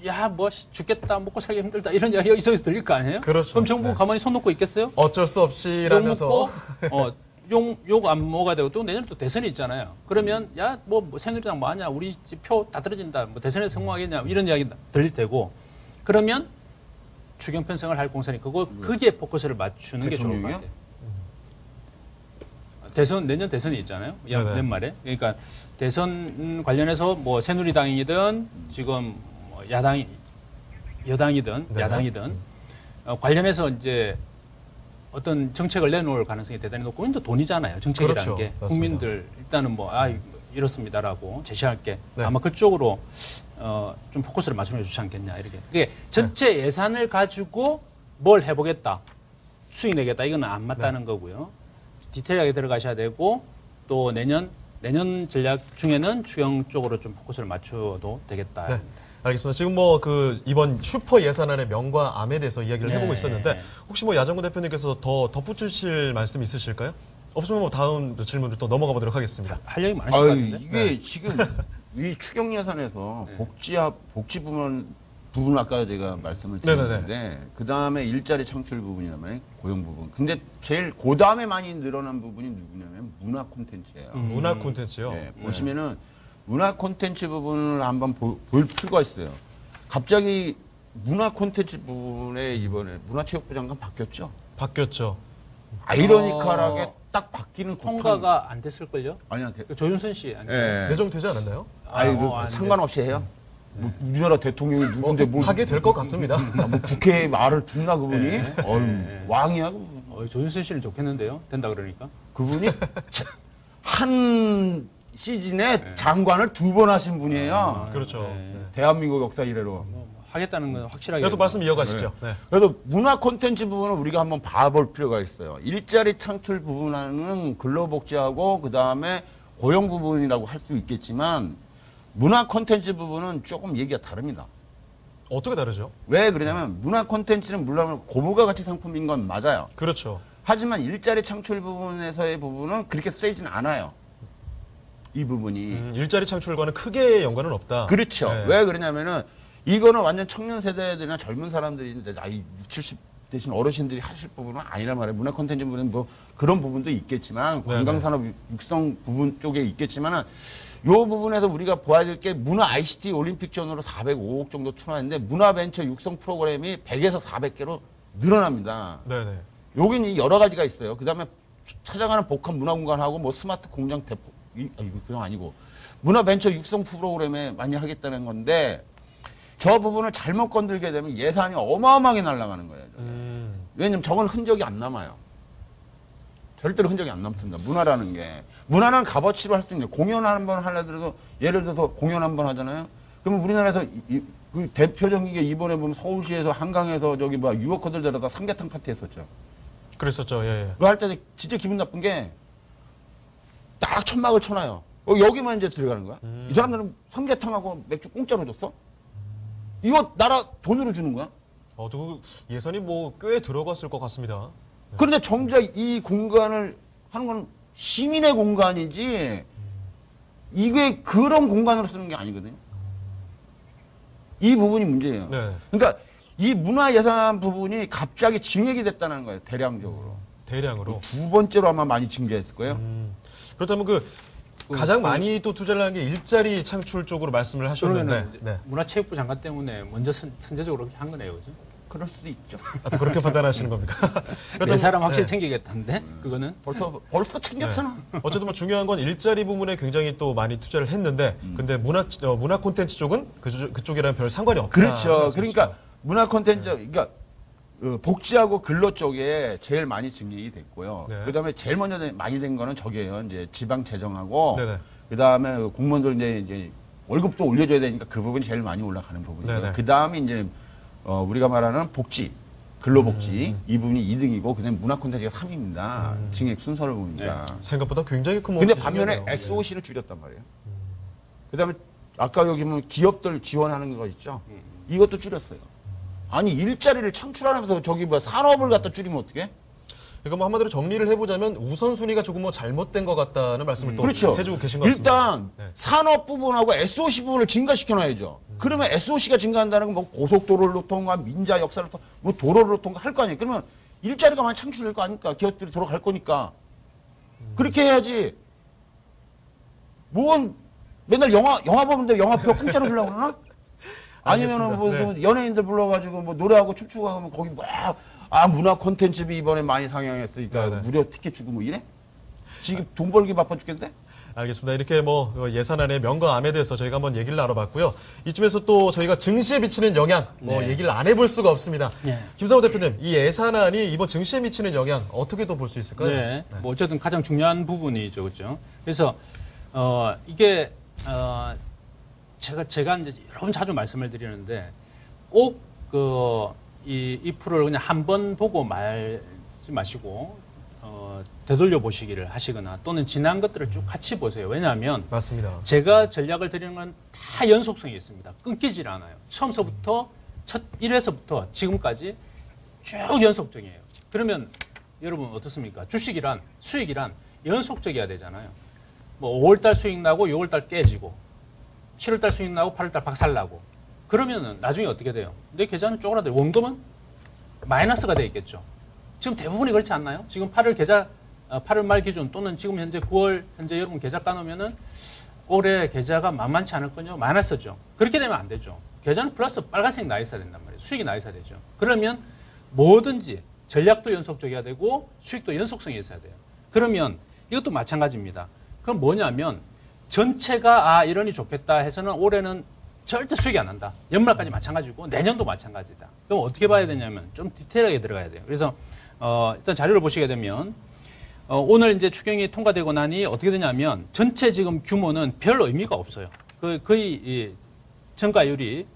야, 뭐 죽겠다, 먹고 살기 힘들다 이런 이야기가 있어서 들릴 거 아니에요? 그렇죠. 그럼 정부가 네. 가만히 손 놓고 있겠어요? 어쩔 수 없이라면서 욕 안 먹어야 되고 또 내년에 또 대선이 있잖아요. 그러면 야, 뭐 새누리당 뭐 하냐, 우리 표 다 떨어진다, 뭐 대선에 성공하겠냐 이런 이야기 들릴 테고 그러면 추경 편성을 할 공산이 그게 포커스를 맞추는 게 좋을 것 대통령이요? 같아요. 대선 내년 대선이 있잖아요. 네네. 연말에. 그러니까 대선 관련해서 뭐 새누리당이든 지금 뭐 여당이든 네네. 야당이든 관련해서 이제 어떤 정책을 내놓을 가능성이 대단히 높고 이제 돈이잖아요. 정책이라는 그렇죠. 게 맞습니다. 국민들 일단은 뭐 이렇습니다라고 제시할 게 네. 아마 그쪽으로 좀 포커스를 맞춰 주지 않겠냐 이렇게. 그게 전체 예산을 가지고 뭘 해보겠다, 수익 내겠다 이건 안 맞다는 거고요. 디테일하게 들어가셔야 되고 또 내년 전략 중에는 추경 쪽으로 좀 포커스를 맞춰도 되겠다. 네. 알겠습니다. 지금 뭐 이번 슈퍼 예산안의 명과 암에 대해서 이야기를 해보고 네. 있었는데 혹시 뭐 야정구 대표님께서 더 덧붙이실 말씀 있으실까요? 없으면 뭐 다음 질문으로 또 넘어가 보도록 하겠습니다. 할 얘기 많으실 것 아유, 같은데. 이게 네. 지금 이 추경 예산에서 네. 복지 부분 아까 제가 말씀을 네네네. 드렸는데 그 다음에 일자리 창출 부분이라면 고용 부분. 근데 제일 그 다음에 많이 늘어난 부분이 누구냐면 문화 콘텐츠예요. 문화 콘텐츠요. 네, 보시면은 문화 콘텐츠 부분을 한번 볼 필요가 있어요. 갑자기 문화 콘텐츠 부분에 이번에 문화체육부 장관 바뀌었죠. 바뀌었죠. 아이러니컬하게 딱 바뀌는 통과가 안 됐을걸요? 아니야. 그 조윤선 씨 아니에요? 예. 내정되지 않았나요? 안 상관없이 해요. 뭐 우리나라 대통령이 누군데 뭘 하게 될 것 같습니다. 뭐 국회에 말을 듣나 그분이? 네. 어휴, 네. 왕이야 그분. 조윤선 씨는 좋겠는데요? 된다 그러니까. 그분이 한 시즌에 네. 장관을 2번 하신 분이에요. 그렇죠. 네. 대한민국 역사 이래로. 뭐 하겠다는 건 확실하게. 그래도 말씀 이어가시죠. 네. 그래서 문화 콘텐츠 부분을 우리가 한번 봐볼 필요가 있어요. 일자리 창출 부분은 근로복지하고 그 다음에 고용 부분이라고 할 수 있겠지만 문화 콘텐츠 부분은 조금 얘기가 다릅니다. 어떻게 다르죠? 왜 그러냐면 문화 콘텐츠는 물론 고부가 가치 상품인 건 맞아요. 그렇죠. 하지만 일자리 창출 부분에서의 부분은 그렇게 세진 않아요. 이 부분이. 일자리 창출과는 크게 연관은 없다. 그렇죠. 네. 왜 그러냐면은 이거는 완전 청년 세대들이나 젊은 사람들이 이제 나이 60, 70 대신 어르신들이 하실 부분은 아니란 말이에요. 문화 콘텐츠 부분은 뭐 그런 부분도 있겠지만 관광산업 육성 부분 쪽에 있겠지만은 요 부분에서 우리가 봐야 될 게 문화 ICT 올림픽 지원으로 405억 정도 투하했는데 문화 벤처 육성 프로그램이 100에서 400개로 늘어납니다. 네네. 여기는 여러 가지가 있어요. 그 다음에 찾아가는 복합 문화공간하고 뭐 스마트 공장 대폭, 이거 그냥 아니고 문화 벤처 육성 프로그램에 많이 하겠다는 건데 저 부분을 잘못 건들게 되면 예산이 어마어마하게 날아가는 거예요. 저게. 왜냐면 저건 흔적이 안 남아요. 절대로 흔적이 안 남습니다. 문화라는 게. 문화는 값어치로 할 수 있는 공연 한 번 하려더라도 예를 들어서 공연 한 번 하잖아요. 그러면 우리나라에서 그 대표적인 게 이번에 보면 서울시에서 한강에서 저기 뭐 유워커들 데려다 삼계탕 파티 했었죠. 그랬었죠. 예. 그거 할 때 진짜 기분 나쁜 게 딱 천막을 쳐놔요. 여기만 이제 들어가는 거야. 이 사람들은 삼계탕하고 맥주 공짜로 줬어? 이거 나라 돈으로 주는 거야? 그 예산이 뭐 꽤 들어갔을 것 같습니다. 그런데 정작 이 공간을 하는 건 시민의 공간이지 이게 그런 공간으로 쓰는 게 아니거든요. 이 부분이 문제예요. 네. 그러니까 이 문화 예산 부분이 갑자기 증액이 됐다는 거예요. 대량적으로. 대량으로. 두 번째로 아마 많이 증가했을 거예요. 그렇다면 가장 많이 또 투자를 한 게 일자리 창출 쪽으로 말씀을 하셨는데. 그러면 네. 문화체육부 장관 때문에 먼저 선제적으로 그렇게 한 거네요, 그죠? 그럴 수도 있죠. 아, 또 그렇게 판단하시는 겁니까? 내 사람 확실히 네. 챙기겠다는데 그거는 벌써 챙겼잖아. 네. 어쨌든 뭐 중요한 건 일자리 부분에 굉장히 또 많이 투자를 했는데, 근데 문화 콘텐츠 쪽은 그쪽이랑 별 상관이 없다. 그렇죠. 그러니까 문화 콘텐츠, 그러니까 복지하고 근로 쪽에 제일 많이 증액이 됐고요. 네. 그다음에 제일 먼저 많이 된 거는 저게요. 이제 지방 재정하고 네네. 그다음에 공무원들 이제 월급도 올려줘야 되니까 그 부분이 제일 많이 올라가는 부분이고요. 네네. 그다음에 이제 우리가 말하는 복지, 근로복지 이 부분이 2등이고 그다음에 문화 콘텐츠가 3위입니다. 증액 순서를 보니까. 생각보다 굉장히 큰 근데 몫이 반면에 중요하네요. SOC는 줄였단 말이에요. 그다음에 아까 여기 보면 기업들 지원하는 거 있죠. 이것도 줄였어요. 아니 일자리를 창출하면서 저기 뭐 산업을 갖다 줄이면 어떡해? 그러니까 뭐 한마디로 정리를 해보자면 우선순위가 조금 뭐 잘못된 것 같다는 말씀을 또 그렇죠. 해주고 계신 것 같습니다. 일단 네. 산업 부분하고 SOC 부분을 증가시켜놔야죠. 그러면 SOC가 증가한다는 건 뭐 고속도로를 통과, 민자 역사를 통과, 뭐 도로를 통과 할 거 아니에요. 그러면 일자리가 많이 창출될 거 아닙니까? 기업들이 돌아갈 거니까. 그렇게 해야지. 뭔 맨날 영화 보는데 영화표 공짜로 주려고 그러나? 아니면은 뭐 알겠습니다. 네. 연예인들 불러가지고 뭐 노래하고 춤추고 하면 거기 문화 콘텐츠비 이번에 많이 상영했으니까 네네. 무료 티켓 주고 뭐 이래? 지금 돈 벌기 바빠 죽겠는데? 알겠습니다. 이렇게 뭐 예산안의 명과 암에 대해서 저희가 한번 얘기를 나눠봤고요. 이쯤에서 또 저희가 증시에 미치는 영향 뭐 네. 얘기를 안 해볼 수가 없습니다. 네. 김상호 대표님, 이 예산안이 이번 증시에 미치는 영향 어떻게 또 볼 수 있을까요? 네. 뭐 어쨌든 가장 중요한 부분이죠, 그렇죠? 그래서 이게 제가 이제 여러 번 자주 말씀을 드리는데 꼭 이 프로를 그냥 한 번 보고 말지 마시고 되돌려 보시기를 하시거나 또는 지난 것들을 쭉 같이 보세요. 왜냐하면 맞습니다. 제가 전략을 드리는 건 다 연속성이 있습니다. 끊기질 않아요. 처음서부터 첫 1회서부터 지금까지 쭉 연속적이에요. 그러면 여러분 어떻습니까? 주식이란 수익이란 연속적이어야 되잖아요. 뭐 5월달 수익 나고 6월달 깨지고 7월달 수익 나고 8월달 박살나고 그러면은 나중에 어떻게 돼요? 내 계좌는 쪼그라들고 원금은 마이너스가 돼 있겠죠. 지금 대부분이 그렇지 않나요? 지금 8월 말 기준 또는 지금 현재 9월 현재 여러분 계좌 까놓으면은 올해 계좌가 만만치 않을거든요. 마이너스죠. 그렇게 되면 안 되죠. 계좌는 플러스 빨간색 나 있어야 된단 말이에요. 수익이 나 있어야 되죠. 그러면 뭐든지 전략도 연속적이어야 되고 수익도 연속성이 있어야 돼요. 그러면 이것도 마찬가지입니다. 그럼 뭐냐면 전체가 이러니 좋겠다 해서는 올해는 절대 수익이 안 난다. 연말까지 마찬가지고 내년도 마찬가지다. 그럼 어떻게 봐야 되냐면 좀 디테일하게 들어가야 돼요. 그래서 일단 자료를 보시게 되면 오늘 이제 추경이 통과되고 나니 어떻게 되냐면 전체 지금 규모는 별 의미가 없어요. 거의 이 증가율이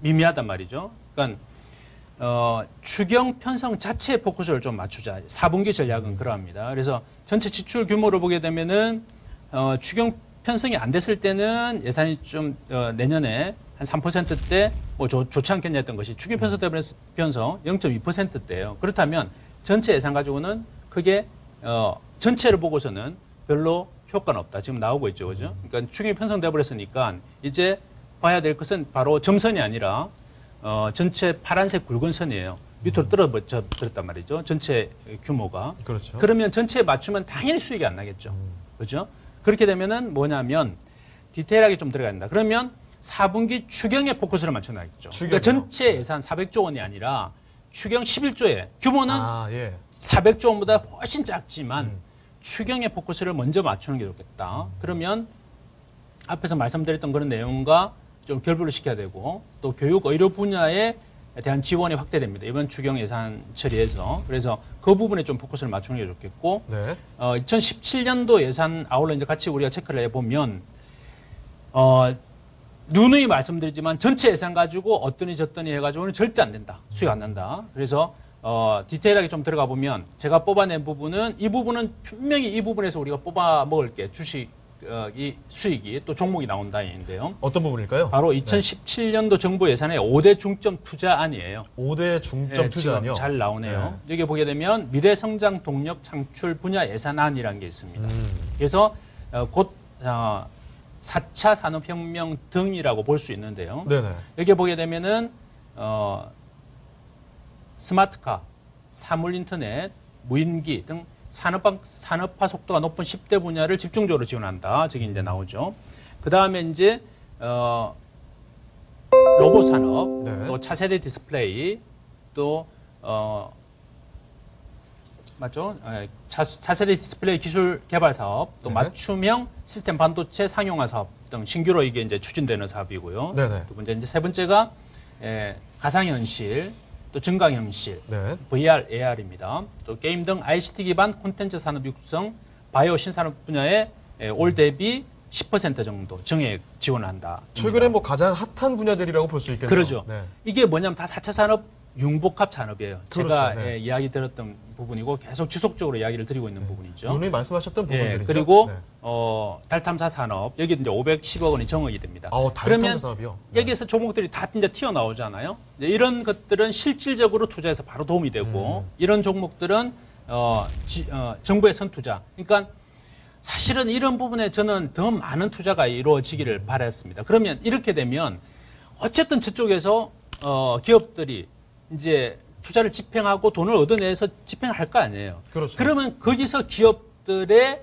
미미하단 말이죠. 그러니까 추경 편성 자체에 포커스를 좀 맞추자. 4분기 전략은 그러합니다. 그래서 전체 지출 규모를 보게 되면은 추경 편성이 안 됐을 때는 예산이 좀 내년에 한 3%대 뭐 좋지 않겠냐 했던 것이 추경 편성 편성 0.2%대예요. 그렇다면 전체 예산 가지고는 크게 전체를 보고서는 별로 효과는 없다. 지금 나오고 있죠, 그죠? 그러니까 추경이 편성돼 버렸으니까 이제 봐야 될 것은 바로 점선이 아니라 전체 파란색 굵은 선이에요. 밑으로 떨어졌단 말이죠. 전체 규모가. 그렇죠. 그러면 전체에 맞추면 당연히 수익이 안 나겠죠. 그렇죠? 그렇게 되면은 뭐냐면 디테일하게 좀 들어가야 된다. 그러면 4분기 추경에 포커스를 맞춰놔야겠죠. 그러니까 전체 예산 400조 원이 아니라 추경 11조에 규모는 예. 400조 원보다 훨씬 작지만 추경에 포커스를 먼저 맞추는 게 좋겠다. 그러면 앞에서 말씀드렸던 그런 내용과 좀 결부를 시켜야 되고 또 교육, 의료 분야에 대한 지원이 확대됩니다. 이번 추경 예산 처리에서. 그래서 그 부분에 좀 포커스를 맞추는 게 좋겠고 네. 2017년도 예산 아울러 이제 같이 우리가 체크를 해보면 누누이 말씀드리지만 전체 예산 가지고 어떠니 저떠니 해가지고는 절대 안 된다. 수익 안 난다. 그래서 디테일하게 좀 들어가 보면 제가 뽑아낸 부분은 이 부분은 분명히 이 부분에서 우리가 뽑아 먹을 게 주식 이 수익이 또 종목이 나온다인데요. 어떤 부분일까요? 바로 2017년도 정부 예산의 5대 중점 투자안이에요. 5대 중점 네, 투자안이요. 지금 잘 나오네요. 여기 보게 되면 미래 성장 동력 창출 분야 예산안이라는 게 있습니다. 그래서 곧 4차 산업혁명 등이라고 볼 수 있는데요. 네네. 여기 보게 되면은 스마트카, 사물인터넷, 무인기 등 산업화 속도가 높은 10대 분야를 집중적으로 지원한다. 저기 이제 나오죠. 그 다음에 이제 로봇 산업, 네. 또 차세대 디스플레이, 또 맞죠? 차세대 디스플레이 기술 개발 사업, 또 네. 맞춤형 시스템 반도체 상용화 사업 등 신규로 이게 이제 추진되는 사업이고요. 네네. 두 번째 이제 세 번째가 가상현실, 또 증강현실, 네. VR, AR입니다. 또 게임 등 ICT 기반 콘텐츠 산업 육성, 바이오 신산업 분야에 올 대비 10% 정도 정액 지원한다. 최근에 뭐 가장 핫한 분야들이라고 볼 수 있겠네요. 그러죠. 네. 이게 뭐냐면 다 4차 산업 융복합 산업이에요. 그렇죠. 제가 네. 이야기 들었던 부분이고 계속 지속적으로 이야기를 드리고 있는 부분이죠. 오늘 말씀하셨던 부분들이죠. 예, 그리고 네. 달 탐사 산업 여기 이제 510억 원이 정액이 됩니다. 달 그러면 탐사 사업이요? 네. 여기에서 종목들이 다 이제 튀어나오잖아요. 이제 이런 것들은 실질적으로 투자해서 바로 도움이 되고 이런 종목들은 정부의 선투자. 그러니까 사실은 이런 부분에 저는 더 많은 투자가 이루어지기를 바랐습니다. 그러면 이렇게 되면 어쨌든 저쪽에서 기업들이 이제 투자를 집행하고 돈을 얻어내서 집행할 거 아니에요. 그렇죠. 그러면 거기서 기업들의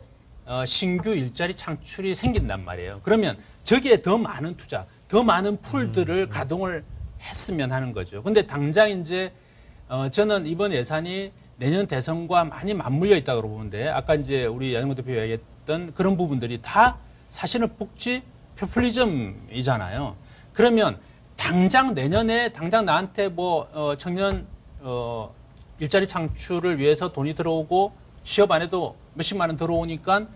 신규 일자리 창출이 생긴단 말이에요. 그러면 저기에 더 많은 투자, 더 많은 풀들을 가동을 했으면 하는 거죠. 근데 당장 이제 저는 이번 예산이 내년 대선과 많이 맞물려 있다고 보는데 아까 이제 우리 양현모 대표 얘기했던 그런 부분들이 다 사실은 복지 포퓰리즘이잖아요. 그러면 당장 내년에 당장 나한테 뭐 청년 일자리 창출을 위해서 돈이 들어오고 취업 안 해도 몇십만 원 들어오니까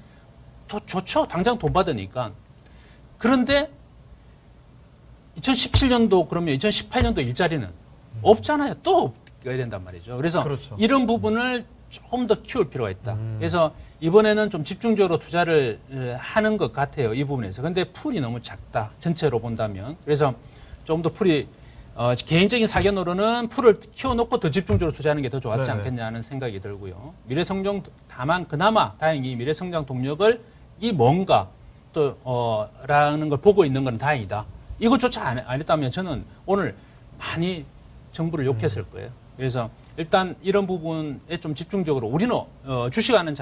더 좋죠. 당장 돈 받으니까. 그런데 2017년도 그러면 2018년도 일자리는 없잖아요. 또 없게 된단 말이죠. 그래서 그렇죠. 이런 부분을 조금 더 키울 필요가 있다. 그래서 이번에는 좀 집중적으로 투자를 하는 것 같아요. 이 부분에서. 근데 풀이 너무 작다. 전체로 본다면. 그래서 좀 더 풀이 개인적인 사견으로는 풀을 키워놓고 더 집중적으로 투자하는 게 더 좋았지 네네. 않겠냐 하는 생각이 들고요. 미래성장 다만 그나마 다행히 미래성장 동력을 이 뭔가 또 라는 걸 보고 있는 건 다행이다. 이것조차 안 했다면 저는 오늘 많이 정부를 욕했을 거예요. 그래서 일단 이런 부분에 좀 집중적으로 우리는 주식하는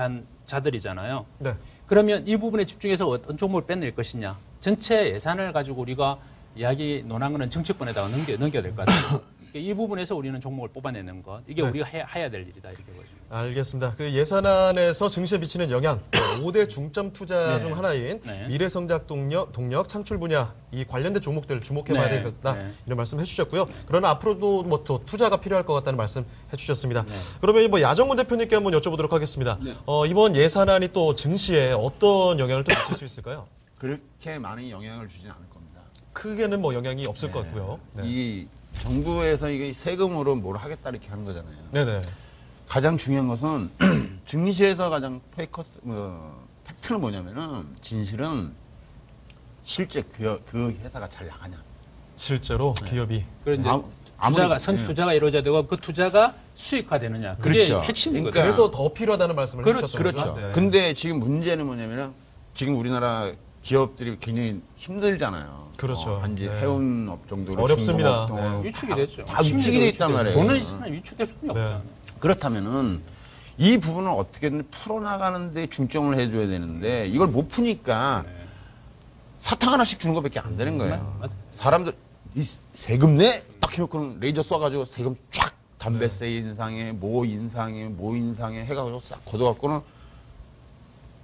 자들이잖아요. 네. 그러면 이 부분에 집중해서 어떤 종목을 빼낼 것이냐. 전체 예산을 가지고 우리가 이야기 논하는 정치권에다가 넘겨야 될 것 같아요. 이 부분에서 우리는 종목을 뽑아내는 것. 이게 네. 우리가 해야 될 일이다. 이렇게 보죠. 알겠습니다. 그 예산안에서 증시에 미치는 영향, 5대 중점 투자 네. 중 하나인 네. 미래성장 동력, 창출 분야 이 관련된 종목들을 주목해봐야 네. 되겠다 네. 이런 말씀 해주셨고요. 그러나 앞으로도 뭐 또 투자가 필요할 것 같다는 말씀 해주셨습니다. 네. 그러면 뭐 야정문 대표님께 한번 여쭤보도록 하겠습니다. 네. 이번 예산안이 또 증시에 어떤 영향을 또 미칠 수 있을까요? 그렇게 많은 영향을 주진 않을 겁니다. 크게는 뭐 영향이 없을 것 네. 같고요. 네. 이 정부에서 이게 세금으로 뭘 하겠다 이렇게 하는 거잖아요. 네네. 가장 중요한 것은 증시에서 가장 팩트는 뭐냐면은 진실은 실제 그 회사가 잘 나가냐. 실제로 기업이 그리고 이제 아무리- 투자가 선투자가 이루어져야 되고 그 투자가 수익화되느냐. 그게 그렇죠. 핵심이거든요. 그러니까 그래서 더 필요하다는 말씀을 그렇죠. 해주셨던 그렇죠. 거죠. 네. 근데 지금 문제는 뭐냐면은 지금 우리나라 기업들이 굉장히 힘들잖아요. 그렇죠. 단지 네. 해운업 정도로 어렵습니다. 중공업, 위축이 됐죠. 다 위축이 돼 있단 말이에요. 돈은 있으나 위축될 수는 없잖아요. 그렇다면은 이 부분을 어떻게든 풀어나가는 데 중점을 해줘야 되는데 이걸 못 푸니까 네. 사탕 하나씩 주는 것밖에 안 되는 거예요. 맞- 사람들 이 세금 내 딱 해놓고는 레이저 쏴가지고 세금 쫙 담배세 인상에 뭐 인상에 해가지고 싹 걷어갖고는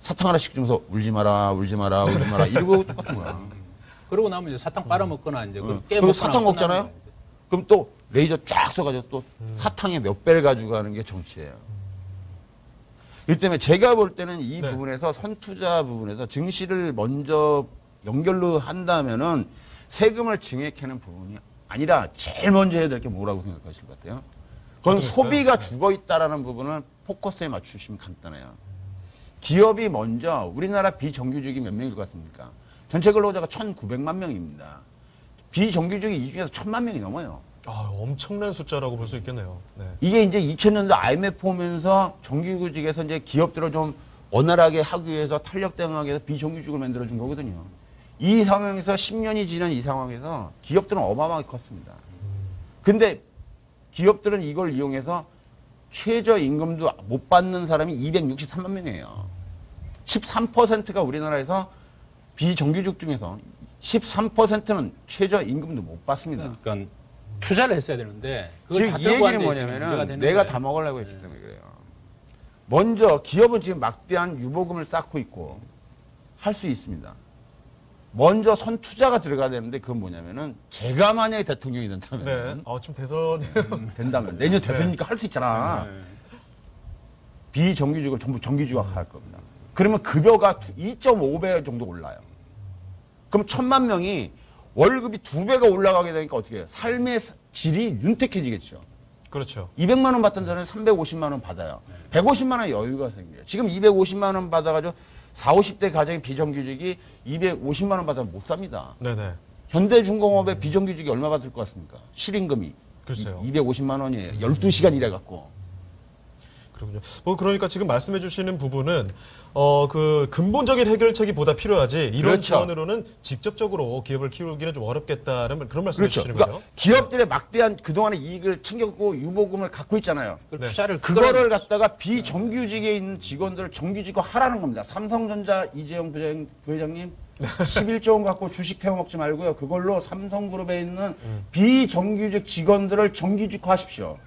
사탕 하나씩 주면서 울지 마라 이러고 똑같은 거야. 그러고 나면 이제 사탕 빨아먹거나 이제 응. 깨 그리고 먹거나 사탕 끝나는 먹잖아요? 거예요, 이제. 그럼 또 레이저 쫙 쏴가지고 또 사탕의 몇 배를 가지고 가는 게 정치예요. 이 때문에 제가 볼 때는 이 네. 부분에서 선투자 부분에서 증시를 먼저 연결로 한다면은 세금을 증액하는 부분이 아니라 제일 먼저 해야 될 게 뭐라고 생각하실 것 같아요? 그건 어떤 소비가 걸까요? 죽어 있다라는 부분을 포커스에 맞추시면 간단해요. 기업이 먼저 우리나라 비정규직이 몇 명일 것 같습니까? 전체 근로자가 1,900만 명입니다. 비정규직이 이 중에서 1,000만 명이 넘어요. 엄청난 숫자라고 볼 수 있겠네요. 네. 이게 이제 2000년도 IMF 오면서 정규직에서 이제 기업들을 좀 원활하게 하기 위해서 탄력 대응하기 위해서 비정규직을 만들어준 거거든요. 이 상황에서 10년이 지난 이 상황에서 기업들은 어마어마하게 컸습니다. 근데 기업들은 이걸 이용해서 최저임금도 못 받는 사람이 263만 명이에요. 13%가 우리나라에서 비정규직 중에서 13%는 최저임금도 못 받습니다. 그러니까 투자를 했어야 되는데 그걸 지금 다 이 들고 얘기는 앉아 있는 문제가 뭐냐면은 되는 내가 거예요. 다 먹으려고 했기 네. 때문에 그래요. 먼저 기업은 지금 막대한 유보금을 쌓고 있고 할 수 있습니다. 먼저 선투자가 들어가야 되는데 그건 뭐냐면은 제가 만약에 대통령이 네. 된다면 지금 대선 된다면 내년 대통령이니까 할 수 있잖아. 네. 비정규직을 전부 정규직화할 겁니다. 그러면 급여가 2.5배 정도 올라요. 그럼 1,000만 명이 월급이 2배가 올라가게 되니까 어떻게 해요? 삶의 질이 윤택해지겠죠. 그렇죠. 200만 원 받던 데는 350만 원 받아요. 150만 원 여유가 생겨요. 지금 250만 원 받아가지고 40, 50대 가정의 비정규직이 250만 원 받아면 못 삽니다. 네네. 현대중공업의 비정규직이 얼마 받을 것 같습니까? 실임금이 글쎄요. 250만 원이에요. 12시간 일해갖고. 그렇군요. 뭐 그러니까 지금 말씀해 주시는 부분은 그 근본적인 해결책이 보다 필요하지 이런 그렇죠. 차원으로는 직접적으로 기업을 키우기는 좀 어렵겠다는 그런 말씀해 그렇죠. 주시는 그러니까 거죠. 기업들의 막대한 그동안의 이익을 챙겼고 유보금을 갖고 있잖아요. 그 네. 투자를 그거를 갖다가 비정규직에 있는 직원들을 정규직화 하라는 겁니다. 삼성전자 이재용 부회장님 11조 원 갖고 주식 태워 먹지 말고요. 그걸로 삼성그룹에 있는 비정규직 직원들을 정규직화 하십시오.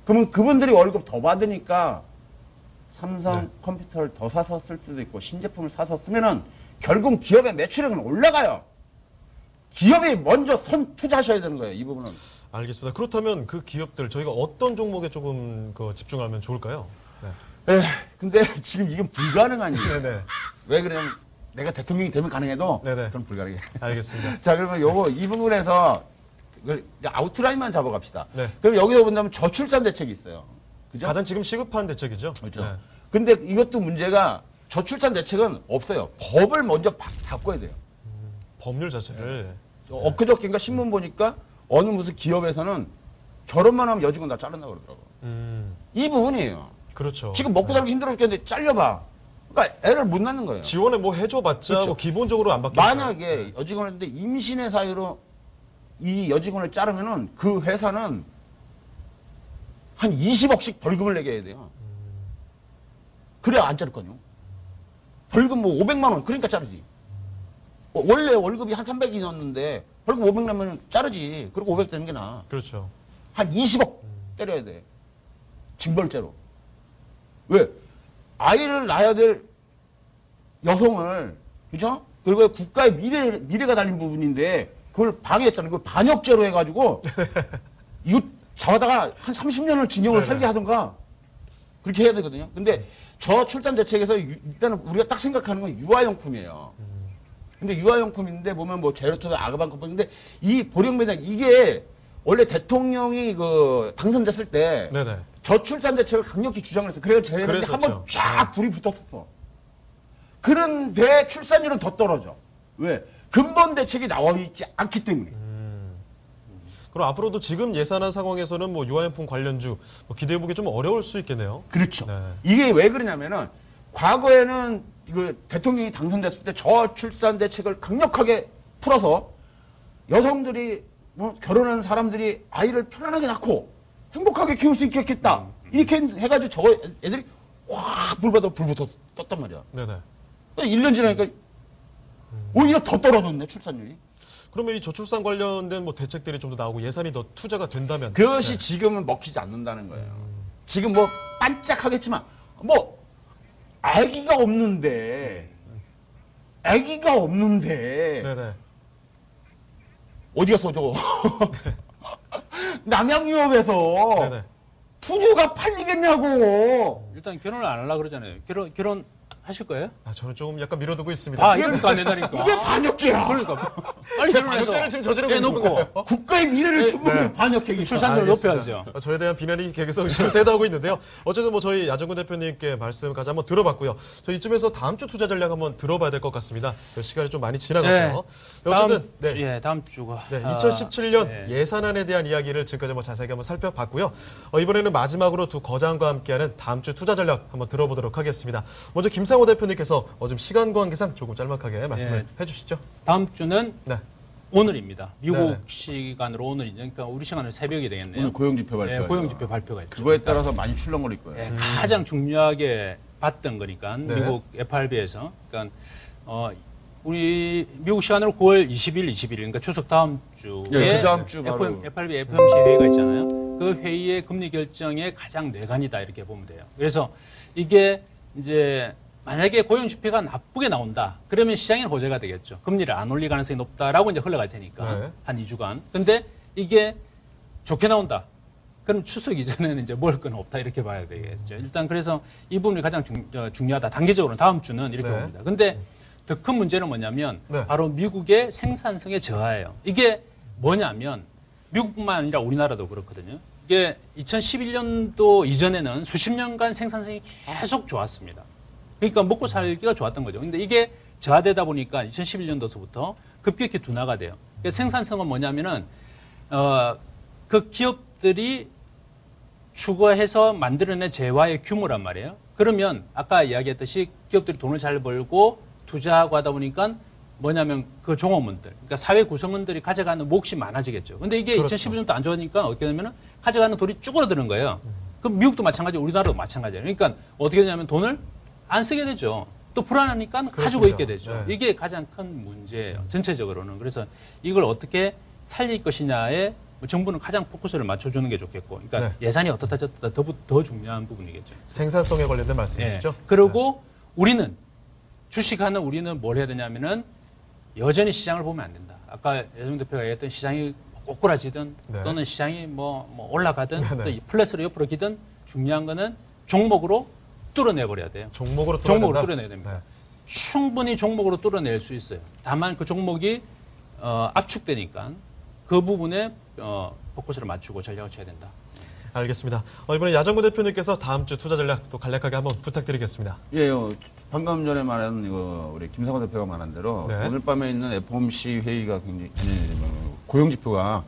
그러면 그분들이 월급 더 받으니까 삼성 네. 컴퓨터를 더 사서 쓸 수도 있고 신제품을 사서 쓰면은 결국 기업의 매출액은 올라가요. 기업이 먼저 손 투자하셔야 되는 거예요. 이 부분은. 알겠습니다. 그렇다면 그 기업들 저희가 어떤 종목에 조금 집중하면 좋을까요? 네. 근데 지금 이건 불가능한 일이에요. 네네. 왜 그러냐면 내가 대통령이 되면 가능해도 네네. 그건 불가능해. 알겠습니다. 자, 그러면 이 부분에서 이걸 이제 아웃라인만 잡아갑시다. 네. 그럼 여기서 본다면 저출산 대책이 있어요. 그죠? 가장 지금 시급한 대책이죠. 그렇죠. 네. 근데 이것도 문제가 저출산 대책은 없어요. 법을 먼저 바꿔야 돼요. 법률 자체를 엊그저께인가 신문 보니까 어느 무슨 기업에서는 결혼만 하면 여직원 다 자른다고 그러더라고. 이 부분이에요. 그렇죠. 지금 먹고 살기 힘들어 죽겠는데 잘려봐. 그러니까 애를 못 낳는 거예요. 지원을 뭐 해줘봤자 그렇죠. 뭐 기본적으로 안 받겠죠. 만약에 여직원을 했는데 임신의 사유로 이 여직원을 자르면은 그 회사는 한 20억씩 벌금을 내게 해야 돼요. 그래야 안 자를 거요. 벌금 뭐 500만 원 그러니까 자르지. 원래 월급이 한 300이었는데 벌금 500 내면 자르지. 그리고 500 되는 게 나아. 그렇죠. 한 20억 때려야 돼. 징벌죄로. 왜? 아이를 낳아야 될 여성을, 그죠? 그리고 국가의 미래가 달린 부분인데, 그걸 방해했잖아요. 그걸 반역죄로 해가지고, 이거 잡아다가 한 30년을 징역을 네네. 살게 하던가, 그렇게 해야 되거든요. 근데 저 출산 대책에서 일단은 우리가 딱 생각하는 건 유아용품이에요. 근데 유아용품인데 보면 뭐 제로투도 아그반 컴퍼니인데 이 보령매장 이게 원래 대통령이 그 당선됐을 때 네네. 저출산 대책을 강력히 주장을 했어요. 그래서 쟤네들이 그랬었죠. 한번 쫙 불이 붙었어. 그런데 출산율은 더 떨어져. 왜? 근본 대책이 나와 있지 않기 때문에. 그럼 앞으로도 지금 예산안 상황에서는 뭐 유아용품 관련주 뭐 기대해보기 좀 어려울 수 있겠네요. 그렇죠. 네. 이게 왜 그러냐면은 과거에는 이거 대통령이 당선됐을 때 저출산 대책을 강력하게 풀어서 여성들이 뭐 결혼한 사람들이 아이를 편안하게 낳고 행복하게 키울 수 있겠다. 이렇게 해가지고 저거 애들이 확 불 떴단 말이야. 네네. 1년 지나니까 오히려 더 떨어졌네, 출산율이. 그러면 이 저출산 관련된 뭐 대책들이 좀 더 나오고 예산이 더 투자가 된다면 그것이 네. 지금은 먹히지 않는다는 거예요. 지금 뭐 반짝하겠지만 뭐 아기가 없는데 네네. 어디 갔어 저 남양유업에서 네네. 푸뉴가 팔리겠냐고. 일단 결혼을 안 하려고 그러잖아요. 결혼 하실 거예요? 아, 저는 조금 약간 미뤄두고 있습니다. 아, 이러니까 안 된다니까. 이게 반역죄야. 그러니까. 빨리 반역죄를 지금 저지르고 있는 빼놓고 거예요. 국가의 미래를 주고 네. 반역죄기. 출산율을 알겠습니다. 높여야죠. 저에 대한 비난이 계속 지금 세다하고 있는데요. 어쨌든 뭐 저희 야정근 대표님께 말씀까지 한번 들어봤고요. 저희 이쯤에서 다음 주 투자 전략 한번 들어봐야 될 것 같습니다. 시간이 좀 많이 지나가서. 어쨌든 네. 다음 주가. 네, 2017년 네. 예산안에 대한 이야기를 지금까지 한번 자세하게 한번 살펴봤고요. 이번에는 마지막으로 두 거장과 함께하는 다음 주 투자 전략 한번 들어보도록 하겠습니다. 먼저 김상호 대표님께서 좀 시간 관계상 조금 짤막하게 말씀을 네. 해주시죠. 다음 주는 네. 오늘입니다. 미국 네네. 시간으로 오늘이죠. 그러니까 우리 시간으로 새벽이 되겠네요. 오늘 고용지표 발표. 네, 고용지표 발표가 있죠. 그거에 따라서 많이 출렁거릴 거예요. 네, 가장 중요하게 봤던 거니까 네. 미국 FRB에서 그러니까 우리 미국 시간으로 9월 20일, 21일 그러니까 추석 다음 주에 네, 그 다음 주 바로. FRB FOMC 회의가 있잖아요. 그 회의의 금리 결정의 가장 뇌관이다 이렇게 보면 돼요. 그래서 이게 이제 만약에 고용 지표가 나쁘게 나온다. 그러면 시장에는 호재가 되겠죠. 금리를 안 올릴 가능성이 높다라고 이제 흘러갈 테니까 네. 한 2주간. 근데 이게 좋게 나온다. 그럼 추석 이전에는 이제 먹을 건 없다 이렇게 봐야 되겠죠. 일단 그래서 이 부분이 가장 중요하다. 단기적으로는 다음 주는 이렇게 네. 봅니다. 근데 더 큰 문제는 뭐냐면 네. 바로 미국의 생산성의 저하예요. 이게 뭐냐면 미국뿐만 아니라 우리나라도 그렇거든요. 이게 2011년도 이전에는 수십 년간 생산성이 계속 좋았습니다. 그러니까 먹고 살기가 좋았던 거죠. 근데 이게 저하되다 보니까 2011년도서부터 급격히 둔화가 돼요. 그러니까 생산성은 뭐냐면은 그 기업들이 추구해서 만들어낸 재화의 규모란 말이에요. 그러면 아까 이야기했듯이 기업들이 돈을 잘 벌고 투자하고 하다 보니까 뭐냐면 그 종업원들, 그러니까 사회 구성원들이 가져가는 몫이 많아지겠죠. 근데 이게 그렇죠. 2011년도 안 좋으니까 어떻게 되면은 가져가는 돈이 쭈그러드는 거예요. 그럼 미국도 마찬가지고 우리나라도 마찬가지예요. 그러니까 어떻게 되냐면 돈을 안 쓰게 되죠. 또 불안하니까 가지고 있게 되죠. 네. 이게 가장 큰 문제예요. 전체적으로는. 그래서 이걸 어떻게 살릴 것이냐에 정부는 가장 포커스를 맞춰주는 게 좋겠고, 그러니까 네. 예산이 어떻다 저떻다 더 중요한 부분이겠죠. 생산성에 관련된 말씀이시죠? 예. 그리고 우리는 주식하는 우리는 뭘 해야 되냐면은 여전히 시장을 보면 안 된다. 아까 여정 대표가 얘기했던 시장이 꼬꾸라지든 네. 또는 시장이 뭐 올라가든 네, 네. 또 플러스로 옆으로 기든 중요한 거는 종목으로 뚫어내 버려야 돼요. 종목으로 종목으로 뚫어낸다? 뚫어내야 됩니다. 네. 충분히 종목으로 뚫어낼 수 있어요. 다만 그 종목이 압축되니까 그 부분에 포커스를 맞추고 전략을 쳐야 된다. 알겠습니다. 이번에 야정구 대표님께서 다음 주 투자 전략 또 간략하게 한번 부탁드리겠습니다. 예, 방금 전에 말한 우리 김상호 대표가 말한 대로 네. 오늘 밤에 있는 FOMC 회의가 굉장히 고용 지표가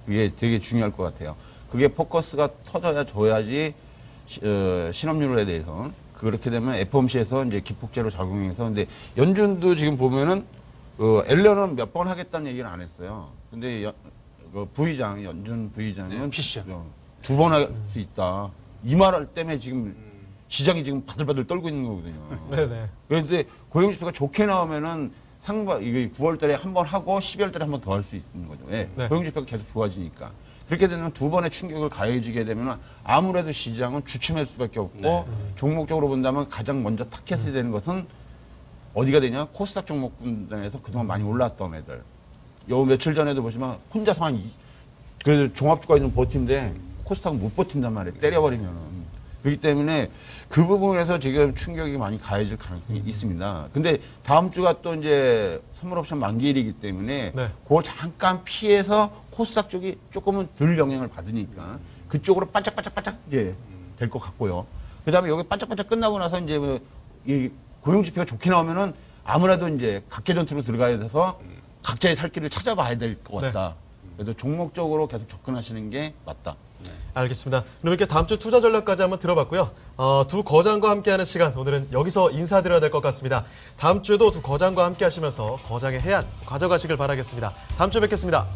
이게 되게 중요할 것 같아요. 그게 포커스가 줘야지 실업률에 대해서 그렇게 되면 FOMC에서 이제 기폭제로 작용해서 근데 연준도 지금 보면은 앨런은 몇 번 하겠다는 얘기를 안 했어요. 근데 연준 부의장은 네, 피셔. 2번 할 수 있다. 이 말 때문에 지금 시장이 지금 바들바들 떨고 있는 거거든요. 네네. 그래서 고용지표가 좋게 나오면은 이게 9월 달에 한 번 하고 12월 달에 한 번 더 할 수 있는 거죠. 예. 네. 고용지표가 계속 좋아지니까. 그렇게 되면 두 번의 충격을 가해지게 되면 아무래도 시장은 주춤할 수밖에 없고 네. 종목적으로 본다면 가장 먼저 타켓이 되는 것은 어디가 되냐? 코스닥 종목 분단에서 그동안 많이 올랐던 애들. 요 며칠 전에도 보시면 혼자서 그래도 종합주가에는 버틴데 코스닥은 못 버틴단 말이에요. 때려버리면은. 그렇기 때문에 그 부분에서 지금 충격이 많이 가해질 가능성이 있습니다. 근데 다음 주가 또 이제 선물 옵션 만기일이기 때문에 네. 그걸 잠깐 피해서 코스닥 쪽이 조금은 덜 영향을 받으니까 그쪽으로 반짝반짝반짝 이제 될 것 같고요. 그 다음에 여기 반짝반짝 끝나고 나서 이제 이 고용지표가 좋게 나오면은 아무래도 이제 각계전투로 들어가야 돼서 각자의 살 길을 찾아봐야 될 것 같다. 그래서 종목적으로 계속 접근하시는 게 맞다. 알겠습니다. 그럼 이렇게 다음 주 투자 전략까지 한번 들어봤고요. 두 거장과 함께하는 시간 오늘은 여기서 인사드려야 될 것 같습니다. 다음 주에도 두 거장과 함께 하시면서 거장의 해안 가져가시길 바라겠습니다. 다음 주에 뵙겠습니다.